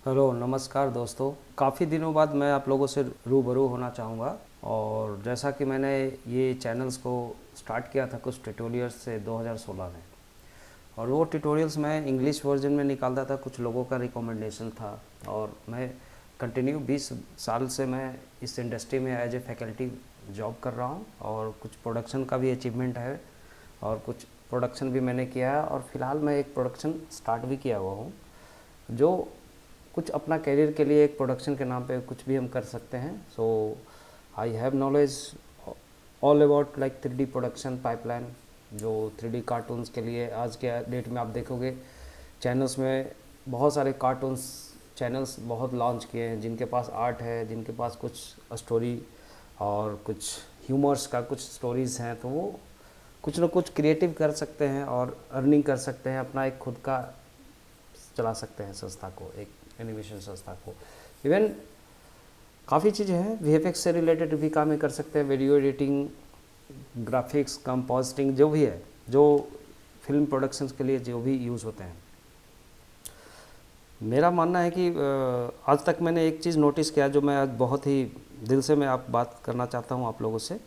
Hello, नमस्कार दोस्तों। काफ़ी दिनों बाद मैं आप लोगों से रूबरू होना चाहूँगा। और जैसा कि मैंने ये चैनल्स को स्टार्ट किया था कुछ ट्यूटोरियल्स से 2016 में, और वो ट्यूटोरियल्स मैं इंग्लिश वर्जन में निकालता था, कुछ लोगों का रिकमेंडेशन था। और मैं कंटिन्यू 20 साल से मैं इस इंडस्ट्री में एज ए फैकल्टी जॉब कर रहा हूँ, और कुछ प्रोडक्शन का भी अचीवमेंट है, और कुछ प्रोडक्शन भी मैंने किया है, और फिलहाल मैं एक प्रोडक्शन स्टार्ट भी किया हुआ हूँ, जो कुछ अपना करियर के लिए एक प्रोडक्शन के नाम पे कुछ भी हम कर सकते हैं। So I have knowledge all about like 3D production pipeline, जो 3D कार्टून्स के लिए आज के डेट में आप देखोगे चैनल्स में बहुत सारे कार्टून्स चैनल्स बहुत लॉन्च किए हैं, जिनके पास आर्ट है, जिनके पास कुछ स्टोरी और कुछ ह्यूमर्स का कुछ स्टोरीज़ हैं, तो वो कुछ ना कुछ क्रिएटिव कर सकते हैं और अर्निंग कर सकते हैं, अपना एक खुद का चला सकते हैं संस्था को, एक एनिमेशन संस्था को। इवन काफ़ी चीज़ें हैं, वीएफएक्स से रिलेटेड भी काम कर सकते हैं, वीडियो एडिटिंग, ग्राफिक्स, कंपोजिटिंग, जो भी है, जो फिल्म प्रोडक्शंस के लिए जो भी यूज़ होते हैं। मेरा मानना है कि आज तक मैंने एक चीज़ नोटिस किया, जो मैं आज बहुत ही दिल से मैं आप बात करना चाहता हूँ आप लोगों से।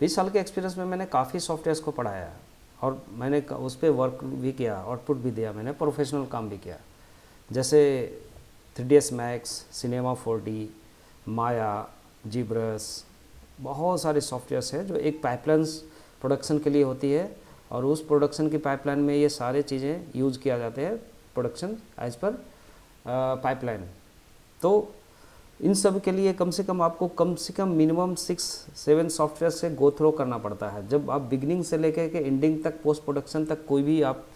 20 साल के एक्सपीरियंस में मैंने काफ़ी सॉफ्टवेयर्स को पढ़ाया है, और मैंने उस पर वर्क भी किया, आउटपुट भी दिया, मैंने प्रोफेशनल काम भी किया, जैसे 3ds मैक्स, सिनेमा 4D, माया, जीब्रस, बहुत सारे सॉफ्टवेयर्स हैं जो एक पाइपलाइंस प्रोडक्शन के लिए होती है, और उस प्रोडक्शन की पाइपलाइन में ये सारे चीज़ें यूज़ किया जाते हैं, प्रोडक्शन एज पर पाइपलाइन। तो इन सब के लिए कम से कम आपको कम से कम मिनिमम 6-7 सॉफ्टवेयर से गो थ्रो करना पड़ता है। जब आप बिगिनिंग से लेकर के एंडिंग तक, पोस्ट प्रोडक्शन तक, कोई भी आप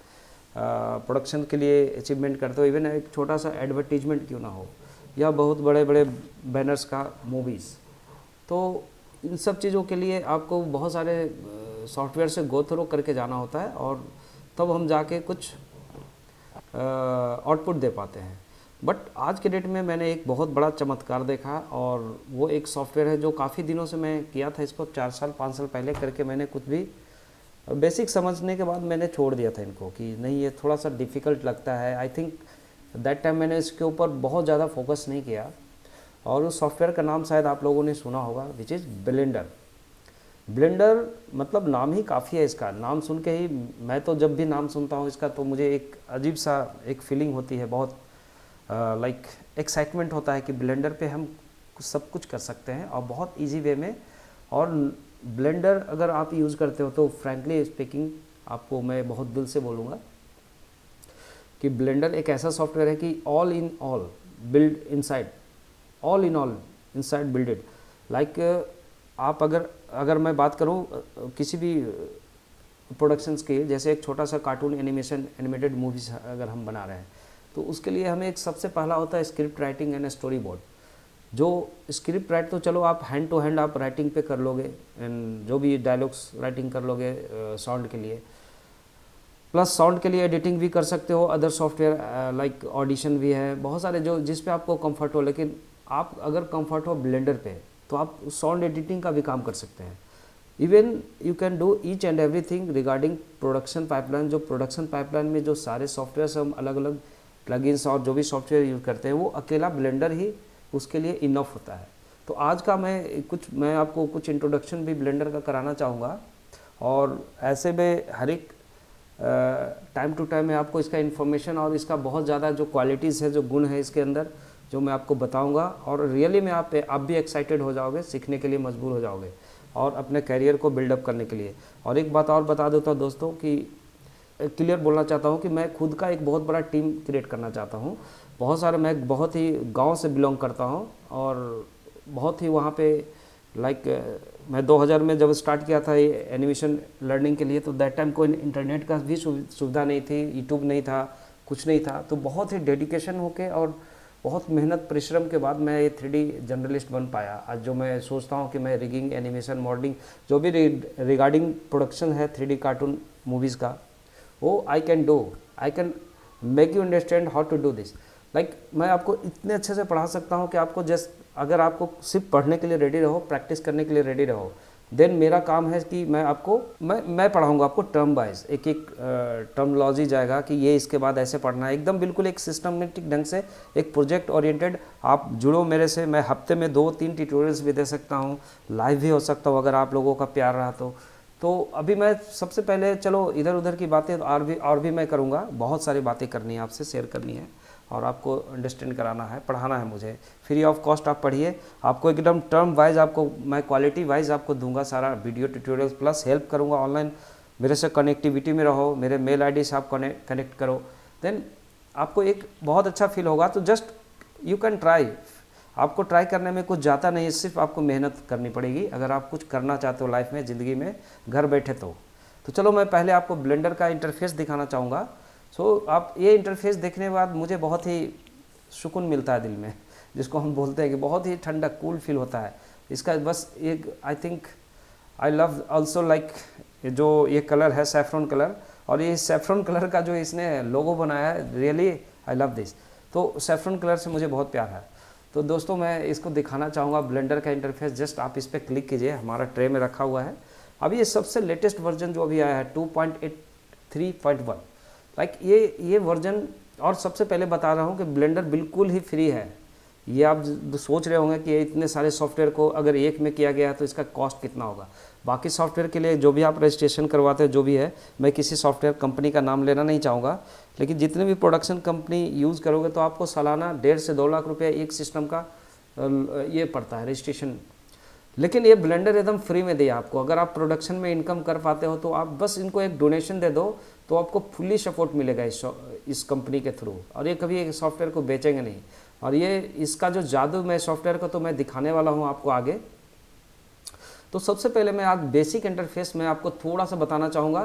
प्रोडक्शन के लिए अचीवमेंट करते हो, इवन एक छोटा सा एडवर्टीजमेंट क्यों ना हो, या बहुत बड़े बड़े बैनर्स का मूवीज़, तो इन सब चीज़ों के लिए आपको बहुत सारे सॉफ्टवेयर से गो थ्रो करके जाना होता है, और तब हम जाके कुछ आउटपुट दे पाते हैं। बट आज के डेट में मैंने एक बहुत बड़ा चमत्कार देखा, और वो एक सॉफ्टवेयर है जो काफ़ी दिनों से मैं किया था इसको, 4 साल 5 साल पहले करके मैंने कुछ भी बेसिक समझने के बाद मैंने छोड़ दिया था इनको, कि नहीं ये थोड़ा सा डिफ़िकल्ट लगता है। आई थिंक दैट टाइम मैंने इसके ऊपर बहुत ज़्यादा फोकस नहीं किया, और उस सॉफ्टवेयर का नाम शायद आप लोगों ने सुना होगा, विच इज़ ब्लेंडर। ब्लेंडर मतलब नाम ही काफ़ी है, इसका नाम सुन के ही मैं तो जब भी नाम सुनता हूँ इसका, तो मुझे एक अजीब सा एक फीलिंग होती है, बहुत लाइक एक्साइटमेंट होता है कि ब्लेंडर पे हम सब कुछ कर सकते हैं, और बहुत इजी वे में। और ब्लेंडर अगर आप यूज़ करते हो तो फ्रैंकली स्पीकिंग आपको मैं बहुत दिल से बोलूँगा कि ब्लेंडर एक ऐसा सॉफ्टवेयर है कि all in all build inside, all in all inside builded. Like आप अगर मैं बात करूँ किसी भी प्रोडक्शंस के, जैसे एक छोटा सा कार्टून एनिमेशन एनिमेटेड मूवीज़ अगर हम बना रहे हैं, तो उसके लिए हमें एक सबसे पहला होता है script writing and story board. जो स्क्रिप्ट राइट तो चलो आप हैंड टू हैंड आप राइटिंग पे कर लोगे, एंड जो भी डायलॉग्स राइटिंग कर लोगे साउंड के लिए, प्लस साउंड के लिए एडिटिंग भी कर सकते हो, अदर सॉफ्टवेयर लाइक ऑडिशन भी है, बहुत सारे जो जिस पे आपको कंफर्ट हो। लेकिन आप अगर कंफर्ट हो ब्लेंडर पे, तो आप साउंड एडिटिंग का भी काम कर सकते हैं। Even you can do each and everything regarding production pipeline. जो प्रोडक्शन पाइपलाइन में जो सारे सॉफ्टवेयर हम अलग अलग प्लगइन्स और जो भी सॉफ्टवेयर यूज़ करते हैं, वो अकेला ब्लेंडर ही उसके लिए इनफ होता है। तो आज का मैं आपको कुछ इंट्रोडक्शन भी ब्लेंडर का कराना चाहूँगा, और ऐसे में हर एक टाइम टू टाइम मैं आपको इसका इन्फॉर्मेशन और इसका बहुत ज़्यादा जो क्वालिटीज़ है, जो गुण है इसके अंदर, जो मैं आपको बताऊंगा, और रियली में आप भी एक्साइटेड हो जाओगे, सीखने के लिए मजबूर हो जाओगे, और अपने करियर को बिल्डअप करने के लिए। और एक बात और बता देता हूँ दोस्तों, कि क्लियर बोलना चाहता हूँ कि मैं खुद का एक बहुत बड़ा टीम क्रिएट करना चाहता हूँ। मैं बहुत ही गांव से बिलोंग करता हूँ, और बहुत ही वहाँ पे लाइक मैं 2000 में जब स्टार्ट किया था ये एनिमेशन लर्निंग के लिए, तो दैट टाइम कोई इंटरनेट का भी सुविधा नहीं थी, यूट्यूब नहीं था, कुछ नहीं था। तो बहुत ही डेडिकेशन होके और बहुत मेहनत परिश्रम के बाद मैं ये 3D जर्नलिस्ट बन पाया। आज जो मैं सोचता हूँ कि मैं रिगिंग, एनिमेशन, मॉडलिंग, जो भी रिगार्डिंग प्रोडक्शन है 3D कार्टून मूवीज़ का, वो I can make you understand how to do this. Like मैं आपको इतने अच्छे से पढ़ा सकता हूँ कि आपको जस्ट अगर आपको सिर्फ पढ़ने के लिए रेडी रहो, प्रैक्टिस करने के लिए रेडी रहो, देन मेरा काम है कि मैं पढ़ाऊँगा आपको टर्म वाइज, एक एक टर्मोलॉजी जाएगा कि ये इसके बाद ऐसे पढ़ना है, एकदम बिल्कुल एक सिस्टमेटिक ढंग से, एक प्रोजेक्ट ओरिएंटेड। आप जुड़ो मेरे से, मैं हफ्ते में 2-3 ट्यूटोरियल्स भी दे सकता हूँ, लाइव भी हो सकता हूँ अगर आप लोगों का प्यार रहा तो अभी मैं सबसे पहले चलो इधर उधर की बातें और भी मैं करूँगा, बहुत सारी बातें करनी है, आपसे शेयर करनी है और आपको अंडरस्टैंड कराना है, पढ़ाना है मुझे। फ्री ऑफ कॉस्ट आप पढ़िए, आपको एकदम टर्म वाइज आपको मैं क्वालिटी वाइज आपको दूंगा सारा वीडियो ट्यूटोरियल्स, प्लस हेल्प करूँगा ऑनलाइन। मेरे से कनेक्टिविटी में रहो, मेरे मेल आईडी से आप कनेक्ट करो, देन आपको एक बहुत अच्छा फील होगा। तो जस्ट यू कैन ट्राई, आपको ट्राई करने में कुछ जाता नहीं है, सिर्फ आपको मेहनत करनी पड़ेगी अगर आप कुछ करना चाहते हो लाइफ में, ज़िंदगी में, घर बैठे तो चलो मैं पहले आपको ब्लेंडर का इंटरफेस दिखाना चाहूँगा। सो आप ये इंटरफेस देखने के बाद मुझे बहुत ही सुकून मिलता है दिल में, जिसको हम बोलते हैं कि बहुत ही ठंडा कूल फील होता है इसका। बस एक I think I love also like जो ये कलर है सैफ्रॉन कलर, और ये सैफ्रॉन कलर का जो इसने लोगो बनाया है, रियली आई लव दिस। तो सैफ्रॉन कलर से मुझे बहुत प्यार है। तो दोस्तों मैं इसको दिखाना चाहूँगा ब्लेंडर का इंटरफेस, जस्ट आप इस पर क्लिक कीजिए, हमारा ट्रे में रखा हुआ है। अभी ये सबसे लेटेस्ट वर्जन जो अभी आया है 2.83.1, लाइक ये वर्जन। और सबसे पहले बता रहा हूँ कि ब्लेंडर बिल्कुल ही फ्री है। ये आप सोच रहे होंगे कि इतने सारे सॉफ्टवेयर को अगर एक में किया गया है तो इसका कॉस्ट कितना होगा। बाकी सॉफ्टवेयर के लिए जो भी आप रजिस्ट्रेशन करवाते हैं, जो भी है, मैं किसी सॉफ्टवेयर कंपनी का नाम लेना नहीं चाहूँगा, लेकिन जितने भी प्रोडक्शन कंपनी यूज़ करोगे तो आपको सालाना 1.5 से 2 लाख रुपये एक सिस्टम का ये पड़ता है रजिस्ट्रेशन। लेकिन ये ब्लेंडर एकदम फ्री में दिया आपको। अगर आप प्रोडक्शन में इनकम कर पाते हो तो आप बस इनको एक डोनेशन दे दो तो आपको फुल्ली सपोर्ट मिलेगा इस कंपनी के थ्रू, और ये कभी एक सॉफ्टवेयर को बेचेंगे नहीं। और ये इसका जो जादू मैं सॉफ्टवेयर को तो मैं दिखाने वाला हूँ आपको आगे। तो सबसे पहले मैं आज बेसिक इंटरफेस में आपको थोड़ा सा बताना चाहूँगा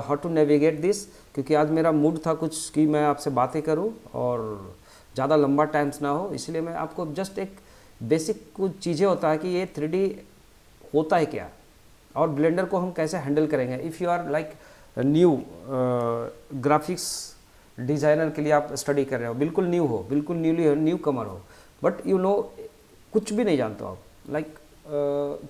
हाउ टू नेविगेट दिस, क्योंकि आज मेरा मूड था कुछ कि मैं आपसे बातें करूँ और ज़्यादा लंबा टाइम्स ना हो, इसलिए मैं आपको जस्ट एक बेसिक कुछ चीज़ें होता है कि ये 3D होता है क्या और ब्लेंडर को हम कैसे हैंडल करेंगे। If you are like new graphics designer के लिए आप स्टडी कर रहे हो, बिल्कुल न्यू हो, बिल्कुल न्यू कमर हो, बट यू नो कुछ भी नहीं जानते हो आप, लाइक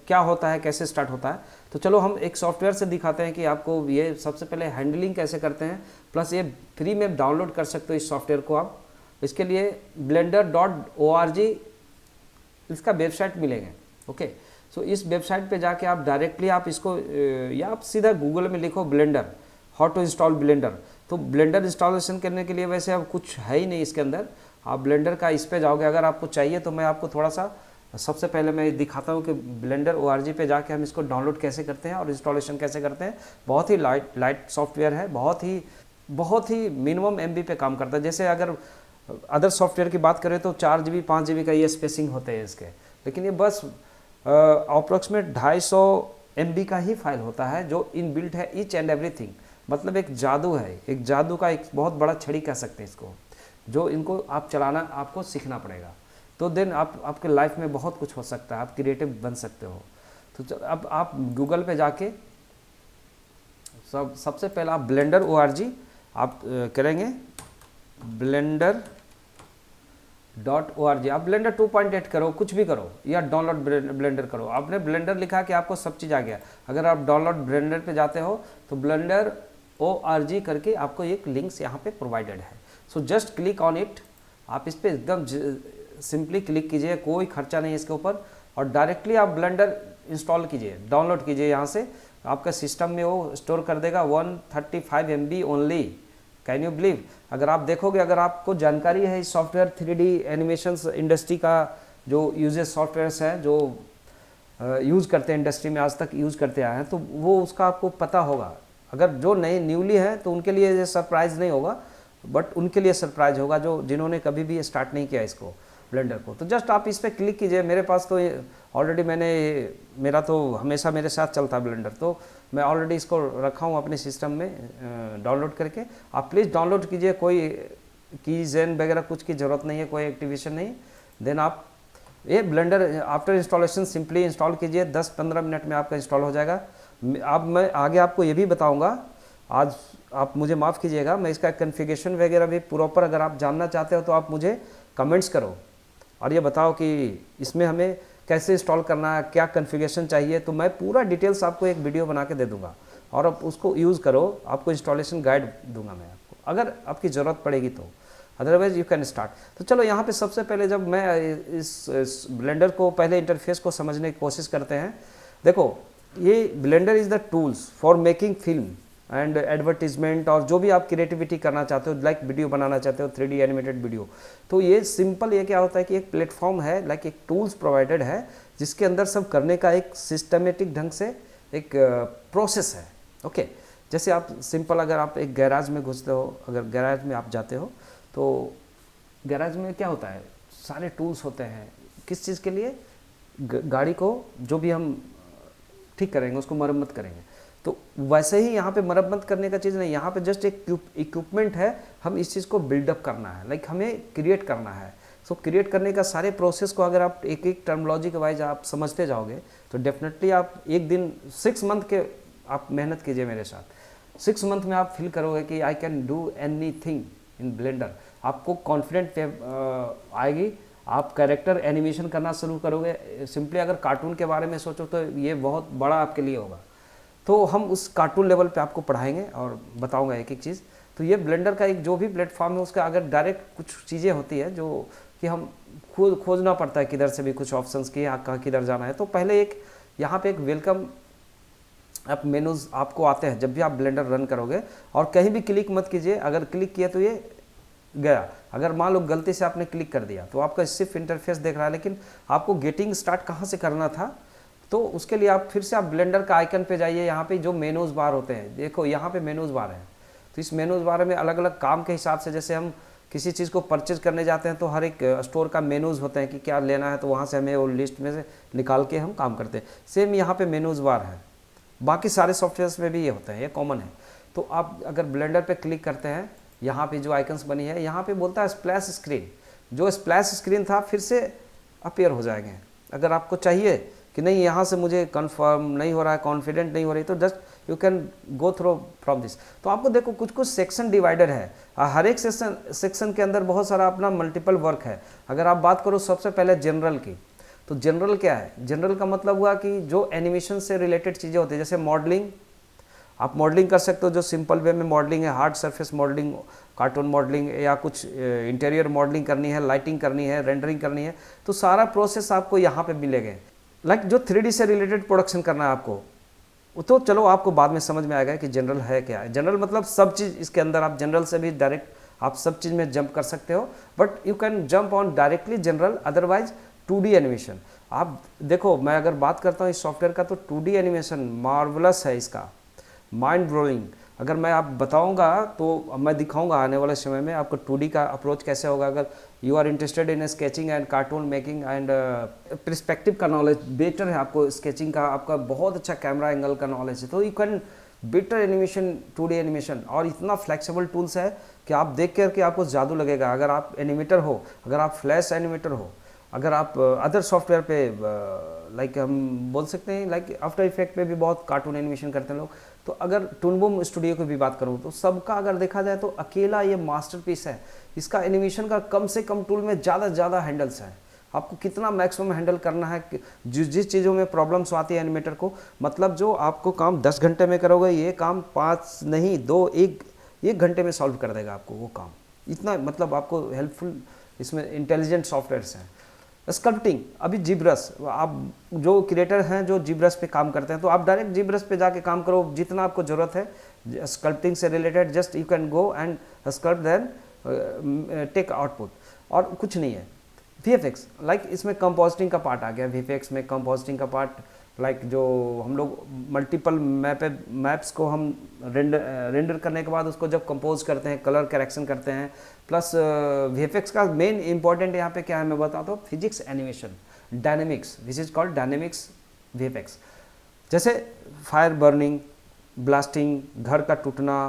क्या होता है, कैसे स्टार्ट होता है। तो चलो हम एक सॉफ्टवेयर से दिखाते हैं कि आपको ये सबसे पहले हैंडलिंग कैसे करते हैं, प्लस ये फ्री में डाउनलोड कर सकते हो इस सॉफ्टवेयर को आप। इसके लिए blender.org इसका वेबसाइट मिलेंगे। ओके, सो इस वेबसाइट पे जाके आप डायरेक्टली आप इसको या आप सीधा गूगल में लिखो Blender, how to install Blender. तो ब्लेंडर इंस्टॉलेशन करने के लिए वैसे अब कुछ है ही नहीं इसके अंदर, आप ब्लेंडर का इस पे जाओगे। अगर आपको चाहिए तो मैं आपको थोड़ा सा सबसे पहले मैं दिखाता हूँ कि blender.org पे जाके हम इसको डाउनलोड कैसे करते हैं और इंस्टॉलेशन कैसे करते हैं। बहुत ही लाइट सॉफ्टवेयर है, बहुत ही मिनिमम MB पे काम करता है। जैसे अगर अदर सॉफ्टवेयर की बात करें तो 4 GB 5 GB का ये स्पेसिंग होते हैं इसके, लेकिन ये बस अप्रॉक्सीमेट 250 MB का ही फाइल होता है जो इन बिल्ट है ईच एंड एवरीथिंग। मतलब एक जादू है, एक जादू का एक बहुत बड़ा छड़ी कह सकते हैं इसको, जो इनको आप चलाना आपको सीखना पड़ेगा। तो देन आपके लाइफ में बहुत कुछ हो सकता है, आप क्रिएटिव बन सकते हो। तो अब आप गूगल पे जाके सबसे पहला आप blender.org आप करेंगे, blender.org। आप ब्लेंडर 2.8 करो, कुछ भी करो, या डाउनलोड ब्लेंडर करो। आपने ब्लेंडर लिखा कि आपको सब चीज़ आ गया। अगर आप डाउनलोड ब्लेंडर पे जाते हो तो blender.org करके आपको एक लिंक्स यहाँ पे प्रोवाइडेड है। So just click on it, आप इस पर एकदम सिंपली क्लिक कीजिए, कोई खर्चा नहीं इसके ऊपर, और डायरेक्टली आप ब्लेंडर इंस्टॉल कीजिए, डाउनलोड कीजिए यहाँ से। आपका सिस्टम में वो स्टोर कर देगा 135 MB only. Can you believe? अगर आप देखोगे, अगर आपको जानकारी है इस सॉफ्टवेयर 3D एनिमेशंस इंडस्ट्री का जो यूजेस सॉफ्टवेयर्स हैं जो यूज़ करते हैं इंडस्ट्री में, आज तक यूज़ करते आए हैं, तो वो उसका आपको पता होगा। अगर जो नए न्यूली हैं तो उनके लिए ये सरप्राइज़ नहीं होगा, बट उनके लिए सरप्राइज होगा जो जिन्होंने कभी भी स्टार्ट नहीं किया इसको ब्लेंडर को। तो जस्ट आप इस पर क्लिक कीजिए। मेरे पास तो ऑलरेडी मेरा तो हमेशा मेरे साथ चलता है ब्लेंडर, तो मैं ऑलरेडी इसको रखा हूँ अपने सिस्टम में डाउनलोड करके। आप प्लीज़ डाउनलोड कीजिए, कोई कीज़ वगैरह कुछ की ज़रूरत नहीं है, कोई एक्टिवेशन नहीं। देन आप ये blender after installation simply install कीजिए, 10-15 मिनट में आपका इंस्टॉल हो जाएगा। अब मैं आगे आपको ये भी बताऊँगा, आज आप मुझे माफ़ कीजिएगा, मैं इसका कॉन्फ़िगरेशन वगैरह भी प्रॉपर अगर आप जानना चाहते हो तो आप मुझे कमेंट्स करो और ये बताओ कि इसमें हमें कैसे इंस्टॉल करना है, क्या कन्फिगरेशन चाहिए, तो मैं पूरा डिटेल्स आपको एक वीडियो बना के दे दूंगा और आप उसको यूज़ करो। आपको इंस्टॉलेशन गाइड दूंगा मैं आपको, अगर आपकी ज़रूरत पड़ेगी तो, अदरवाइज यू कैन स्टार्ट। तो चलो यहाँ पे सबसे पहले जब मैं इस ब्लेंडर को पहले इंटरफेस को समझने की कोशिश करते हैं। देखो, ये blender is the tools for making film and advertisement, और जो भी आप क्रिएटिविटी करना चाहते हो, लाइक वीडियो बनाना चाहते हो 3D एनिमेटेड वीडियो, तो ये सिंपल ये क्या होता है कि एक प्लेटफॉर्म है, लाइक एक टूल्स प्रोवाइडेड है जिसके अंदर सब करने का एक सिस्टमेटिक ढंग से एक प्रोसेस है। ओके, जैसे आप सिंपल, अगर आप एक गैराज में घुसते हो, अगर गैराज में आप जाते हो तो गैराज में क्या होता है, सारे टूल्स होते हैं किस चीज़ के लिए, गाड़ी को जो भी हम ठीक करेंगे उसको मरम्मत करेंगे। तो वैसे ही यहाँ पे मरम्मत करने का चीज़ नहीं, यहाँ पे जस्ट एक इक्विपमेंट है, हम इस चीज़ को बिल्डअप करना है, लाइक हमें क्रिएट करना है। सो क्रिएट करने का सारे प्रोसेस को अगर आप एक एक टर्मोलॉजी के वाइज आप समझते जाओगे तो डेफिनेटली आप एक दिन 6 मंथ के आप मेहनत कीजिए मेरे साथ, 6 मंथ में आप फील करोगे कि I can do any thing in Blender. आपको कॉन्फिडेंट आएगी, आप कैरेक्टर एनिमेशन करना शुरू करोगे। सिंपली अगर कार्टून के बारे में सोचो तो ये बहुत बड़ा आपके लिए होगा, तो हम उस कार्टून लेवल पे आपको पढ़ाएंगे और बताऊंगा एक एक चीज़। तो ये ब्लेंडर का एक जो भी प्लेटफॉर्म है उसका अगर डायरेक्ट कुछ चीज़ें होती है जो कि हम खुद खोजना पड़ता है किधर से भी कुछ ऑप्शंस की, यहाँ कहाँ किधर जाना है। तो पहले एक यहाँ पे एक वेलकम आप मेनूज आपको आते हैं जब भी आप ब्लेंडर रन करोगे, और कहीं भी क्लिक मत कीजिए, अगर क्लिक किया तो ये गया। अगर मान लो गलती से आपने क्लिक कर दिया तो आपका सिर्फ इंटरफेस देख रहा है, लेकिन आपको गेटिंग स्टार्ट कहाँ से करना था, तो उसके लिए आप फिर से आप ब्लेंडर का आइकन पे जाइए। यहाँ पे जो मेनूज बार होते हैं, देखो यहाँ पे मेनूज बार है, तो इस मेनूज बार में अलग अलग काम के हिसाब से, जैसे हम किसी चीज़ को परचेज करने जाते हैं तो हर एक स्टोर का मेनूज होते हैं कि क्या लेना है, तो वहाँ से हमें वो लिस्ट में से निकाल के हम काम करते हैं। सेम यहाँ पे मेनूज बार है, बाकी सारे सॉफ्टवेयर्स में भी ये होते हैं, ये कॉमन है। तो आप अगर ब्लेंडर पे क्लिक करते हैं, यहाँ पे जो आइकन्स बनी है, यहाँ पे बोलता है स्प्लैश स्क्रीन, जो स्प्लैश स्क्रीन था फिर से अपीयर हो जाएंगे। अगर आपको चाहिए कि नहीं यहाँ से मुझे कंफर्म नहीं हो रहा है, कॉन्फिडेंट नहीं हो रही, तो just you can go through from this. तो आपको देखो कुछ कुछ सेक्शन डिवाइडर है, हर एक सेक्शन के अंदर बहुत सारा अपना मल्टीपल वर्क है। अगर आप बात करो सबसे पहले जनरल की, तो जनरल क्या है, जनरल का मतलब हुआ कि जो एनिमेशन से रिलेटेड चीज़ें होती है, जैसे मॉडलिंग, आप मॉडलिंग कर सकते हो, जो सिंपल वे में मॉडलिंग है, hard surface modelling, cartoon modelling, या कुछ इंटीरियर मॉडलिंग करनी है, लाइटिंग करनी है, रेंडरिंग करनी है, तो सारा प्रोसेस आपको यहाँ पे मिलेगा। लाइक जो 3D से रिलेटेड प्रोडक्शन करना है आपको, तो चलो आपको बाद में समझ में आएगा कि जनरल है क्या है। जनरल मतलब सब चीज़ इसके अंदर, आप जनरल से भी डायरेक्ट आप सब चीज़ में जंप कर सकते हो, but you can jump on directly general, otherwise 2D animation. आप देखो, मैं अगर बात करता हूँ इस सॉफ्टवेयर का, तो 2D एनिमेशन मार्वलस है इसका, माइंड ब्लोइंग। अगर मैं आप बताऊंगा तो मैं दिखाऊंगा आने वाले समय में आपको 2D का अप्रोच कैसे होगा। अगर you are interested in sketching and cartoon making and perspective का नॉलेज बेटर है, आपको स्केचिंग का, आपका बहुत अच्छा कैमरा एंगल का नॉलेज है, तो you can better animation 2D animation. और इतना फ्लेक्सिबल टूल्स है कि आप देख करके आपको जादू लगेगा। अगर आप एनिमेटर हो, अगर आप फ्लैश एनिमेटर हो, अगर आप अदर सॉफ्टवेयर पे लाइक हम बोल सकते हैं लाइक आफ्टर इफेक्ट पे भी बहुत कार्टून एनिमेशन करते हैं लोग, तो अगर टून बूम स्टूडियो की भी बात करूँ तो सबका अगर देखा जाए तो अकेला ये मास्टरपीस है। इसका एनिमेशन का कम से कम टूल में ज़्यादा से ज़्यादा हैंडल्स हैं, आपको कितना मैक्सिमम हैंडल करना है, जिस चीज़ों में प्रॉब्लम्स आती है एनिमेटर को, मतलब जो आपको काम 10 घंटे में करोगे, ये काम 5 नहीं 2 1 घंटे में सॉल्व कर देगा आपको वो काम। इतना मतलब आपको हेल्पफुल इसमें इंटेलिजेंट सॉफ्टवेयर्स हैं। स्कल्पटिंग, अभी जीब्रश, आप जो क्रिएटर हैं जो जीब्रश पे काम करते हैं, तो आप डायरेक्ट जीब्रश पे जाके काम करो, जितना आपको ज़रूरत है स्कल्पटिंग से related, just you can go and sculpt then take output, और कुछ नहीं है। VFX, लाइक इसमें कंपोजिटिंग का पार्ट आ गया, VFX में कंपोजिटिंग का पार्ट, लाइक जो हम लोग मल्टीपल मैप्स को हम रेंडर करने के बाद उसको जब कंपोज करते हैं, कलर करेक्शन करते हैं, प्लस VFX का मेन इंपॉर्टेंट यहाँ पे क्या है मैं बताता हूँ, physics animation, dynamics, which is called dynamics VFX। जैसे फायर बर्निंग, ब्लास्टिंग, घर का टूटना,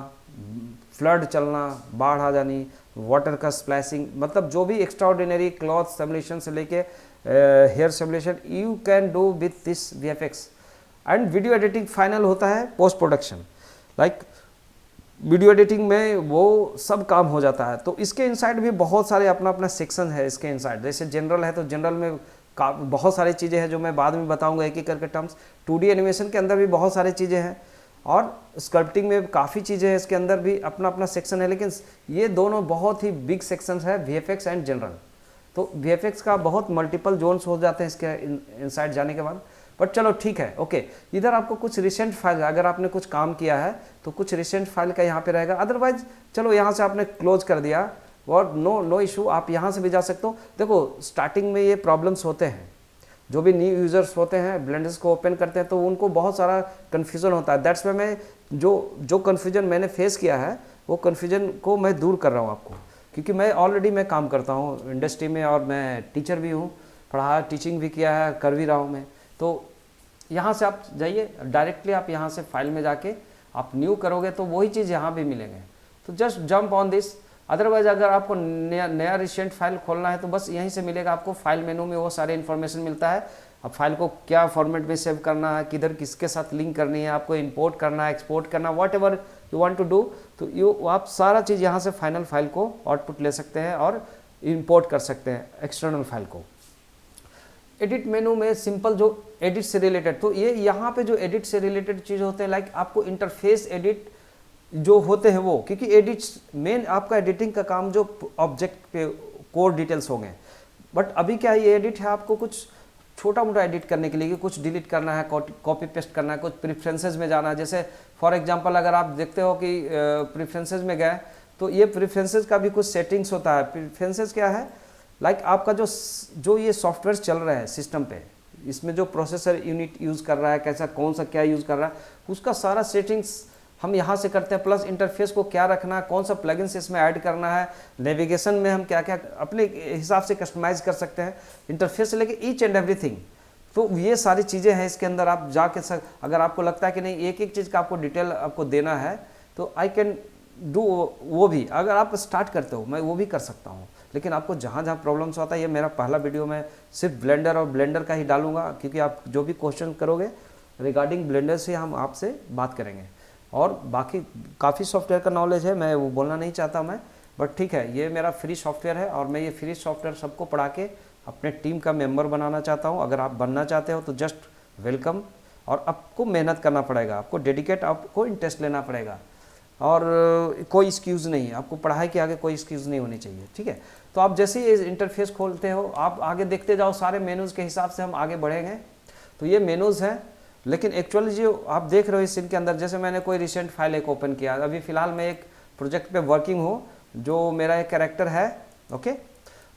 फ्लड चलना, बाढ़ आ जानी, वाटर का स्प्लैशिंग, मतलब जो भी एक्स्ट्राऑर्डिनरी क्लॉथ सिमुलेशन से लेके hair simulation you can do with this VFX। And video editing final होता है post production, like video editing में वो सब काम हो जाता है। तो इसके इनसाइड भी बहुत सारे अपना अपना सेक्शन है इसके इनसाइड। जैसे जनरल है तो जनरल में बहुत सारी चीज़ें हैं जो मैं बाद में बताऊंगा एक एक करके टर्म्स। 2D एनिमेशन के अंदर भी बहुत सारी चीज़ें हैं और स्कल्पटिंग में काफ़ी चीज़ें हैं, इसके अंदर भी अपना अपना सेक्शन है, लेकिन ये दोनों बहुत ही बिग सेक्शंस है, VFX एंड जनरल। तो VFX का बहुत मल्टीपल जोन्स हो जाते हैं इसके इनसाइड जाने के बाद। बट चलो ठीक है, ओके। इधर आपको कुछ रिसेंट फाइल, अगर आपने कुछ काम किया है तो कुछ रिसेंट फाइल का यहाँ पे रहेगा, अदरवाइज चलो यहाँ से आपने क्लोज कर दिया और नो इशू, आप यहाँ से भी जा सकते हो। देखो स्टार्टिंग में ये प्रॉब्लम्स होते हैं, जो भी न्यू यूज़र्स होते हैं ब्लेंडर्स को ओपन करते हैं तो उनको बहुत सारा कन्फ्यूज़न होता है। दैट्स वाई मैं जो कन्फ्यूजन मैंने फेस किया है वो कन्फ्यूजन को मैं दूर कर रहा हूँ आपको, क्योंकि मैं ऑलरेडी मैं काम करता हूँ इंडस्ट्री में और मैं टीचर भी हूँ, पढ़ा टीचिंग भी किया है, कर भी रहा हूँ मैं। तो यहाँ से आप जाइए डायरेक्टली, आप यहाँ से फाइल में जाके आप न्यू करोगे तो वही चीज़ यहाँ भी मिलेंगे। तो just jump on this. Otherwise अगर आपको नया रिसेंट फाइल खोलना है तो बस यहीं से मिलेगा आपको, फाइल मेनू में वो सारे इन्फॉर्मेशन मिलता है। अब फाइल को क्या फॉर्मेट में सेव करना है, किधर किसके साथ लिंक करनी है, आपको इंपोर्ट करना है, एक्सपोर्ट करना, whatever you want to do, तो आप सारा चीज़ यहाँ से फाइनल फाइल को आउटपुट ले सकते हैं और इंपोर्ट कर सकते हैं एक्सटर्नल फाइल को। एडिट मेनू में सिंपल जो एडिट से रिलेटेड, तो ये यहाँ पे जो एडिट से रिलेटेड चीज़ होते हैं, लाइक आपको इंटरफेस एडिट जो होते हैं वो, क्योंकि एडिट मेन आपका एडिटिंग का काम जो ऑब्जेक्ट पे कोर डिटेल्स होंगे। बट अभी क्या है, ये एडिट है आपको कुछ छोटा मोटा एडिट करने के लिए, कि कुछ डिलीट करना है, कॉपी पेस्ट करना है, कुछ प्रेफरेंसेस में जाना है। जैसे फॉर एग्जांपल अगर आप देखते हो कि प्रेफरेंसेस में गए तो ये प्रेफरेंसेस का भी कुछ सेटिंग्स होता है। प्रेफरेंसेस क्या है, लाइक आपका जो ये सॉफ्टवेयर चल रहा है सिस्टम पे, इसमें जो प्रोसेसर यूनिट यूज़ कर रहा है, कैसा कौन सा क्या यूज़ कर रहा है, उसका सारा सेटिंग्स हम यहाँ से करते हैं। प्लस इंटरफेस को क्या रखना है, कौन सा प्लगइन्स इसमें ऐड करना है, नेविगेशन में हम क्या क्या अपने हिसाब से कस्टमाइज़ कर सकते हैं, इंटरफेस से लेके ईच एंड एवरीथिंग। तो ये सारी चीज़ें हैं इसके अंदर। आप जाके अगर आपको लगता है कि नहीं एक एक चीज़ का आपको डिटेल आपको देना है तो आई कैन डू वो भी। अगर आप स्टार्ट करते हो मैं वो भी कर सकता हूँ, लेकिन आपको जहाँ जहाँ प्रॉब्लम्स होता है, ये मेरा पहला वीडियो मैं सिर्फ ब्लेंडर और ब्लेंडर का ही डालूंगा, क्योंकि आप जो भी क्वेश्चन करोगे रिगार्डिंग ब्लेंडर से हम आपसे बात करेंगे। और बाकी काफ़ी सॉफ्टवेयर का नॉलेज है, मैं वो बोलना नहीं चाहता मैं, बट ठीक है, ये मेरा फ्री सॉफ्टवेयर है और मैं ये फ्री सॉफ्टवेयर सबको पढ़ा के अपने टीम का मेंबर बनाना चाहता हूँ। अगर आप बनना चाहते हो तो जस्ट वेलकम, और आपको मेहनत करना पड़ेगा, आपको डेडिकेट, आपको इंटरेस्ट लेना पड़ेगा, और कोई एक्सक्यूज़ नहीं है, आपको पढ़ाई के आगे कोई एक्सक्यूज़ नहीं होनी चाहिए, ठीक है। तो आप जैसे ही इंटरफेस खोलते हो आप आगे देखते जाओ, सारे मेनूज़ के हिसाब से हम आगे बढ़ेंगे। तो ये मेनूज़ हैं, लेकिन एक्चुअली जो आप देख रहे हो इस सीन के अंदर, जैसे मैंने कोई रिसेंट फाइल एक ओपन किया, अभी फ़िलहाल मैं एक प्रोजेक्ट पे वर्किंग हूँ, जो मेरा एक कैरेक्टर है, ओके।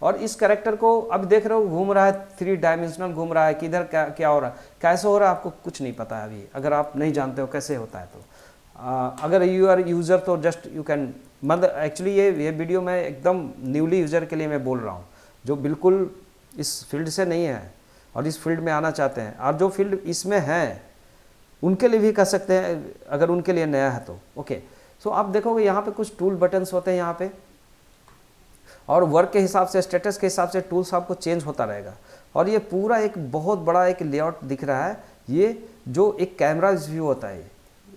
और इस कैरेक्टर को अब देख रहे हो घूम रहा है, 3 डायमेंशनल घूम रहा है, किधर क्या हो रहा है, कैसे हो रहा है, आपको कुछ नहीं पता है अभी, अगर आप नहीं जानते हो कैसे होता है। तो अगर यू आर यूज़र तो जस्ट यू कैन, मतलब एक्चुअली ये वीडियो मैं एकदम न्यूली यूज़र के लिए मैं बोल रहा हूँ, जो बिल्कुल इस फील्ड से नहीं है और इस फील्ड में आना चाहते हैं, और जो फील्ड इसमें है उनके लिए भी कर सकते हैं अगर उनके लिए नया है तो, ओके। सो आप देखोगे यहाँ पे कुछ टूल बटन्स होते हैं यहाँ पे, और वर्क के हिसाब से, स्टेटस के हिसाब से टूल्स आपको चेंज होता रहेगा। और ये पूरा एक बहुत बड़ा एक लेआउट दिख रहा है, ये जो एक कैमरा व्यू होता है,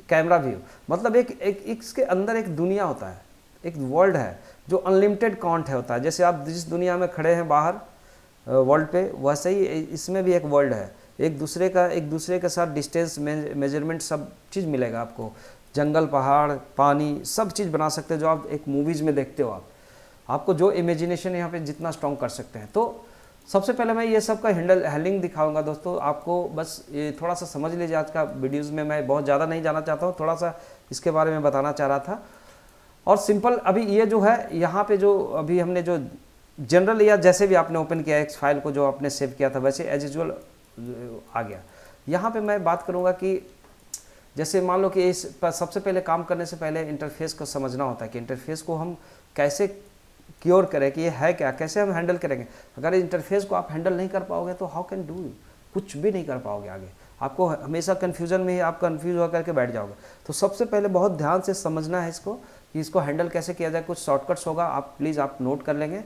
कैमरा व्यू मतलब एक इसके अंदर एक दुनिया होता है, एक वर्ल्ड है जो अनलिमिटेड काउंट है होता है। जैसे आप जिस दुनिया में खड़े हैं बाहर वर्ल्ड पे, वैसे ही इसमें भी एक वर्ल्ड है, एक दूसरे के साथ डिस्टेंस मेजरमेंट सब चीज़ मिलेगा आपको, जंगल, पहाड़, पानी, सब चीज़ बना सकते हैं जो आप एक मूवीज़ में देखते हो। आपको जो इमेजिनेशन यहाँ पे जितना स्ट्रॉन्ग कर सकते हैं। तो सबसे पहले मैं ये सब का हैंडलिंग दिखाऊंगा दोस्तों आपको, बस ये थोड़ा सा समझ लीजिए। आज का वीडियोज़ में मैं बहुत ज़्यादा नहीं जाना चाहता हूँ, थोड़ा सा इसके बारे में बताना चाह रहा था। और सिंपल अभी ये जो है यहाँ पे जो अभी हमने जो जनरल या जैसे भी आपने ओपन किया एक फाइल को जो आपने सेव किया था वैसे एज यूजुअल आ गया। यहाँ पे मैं बात करूँगा कि जैसे मान लो कि इस पर सबसे पहले काम करने से पहले इंटरफेस को समझना होता है कि इंटरफेस को हम कैसे क्योर करें, कि ये है क्या, कैसे हम हैंडल करेंगे। अगर इंटरफेस को आप हैंडल नहीं कर पाओगे तो हाउ कैन डू, कुछ भी नहीं कर पाओगे आगे, आपको हमेशा कन्फ्यूजन में ही आप कन्फ्यूज होकर के बैठ जाओगे। तो सबसे पहले बहुत ध्यान से समझना है इसको कि इसको हैंडल कैसे किया जाए। कुछ शॉर्टकट्स होगा, आप प्लीज़ आप नोट कर लेंगे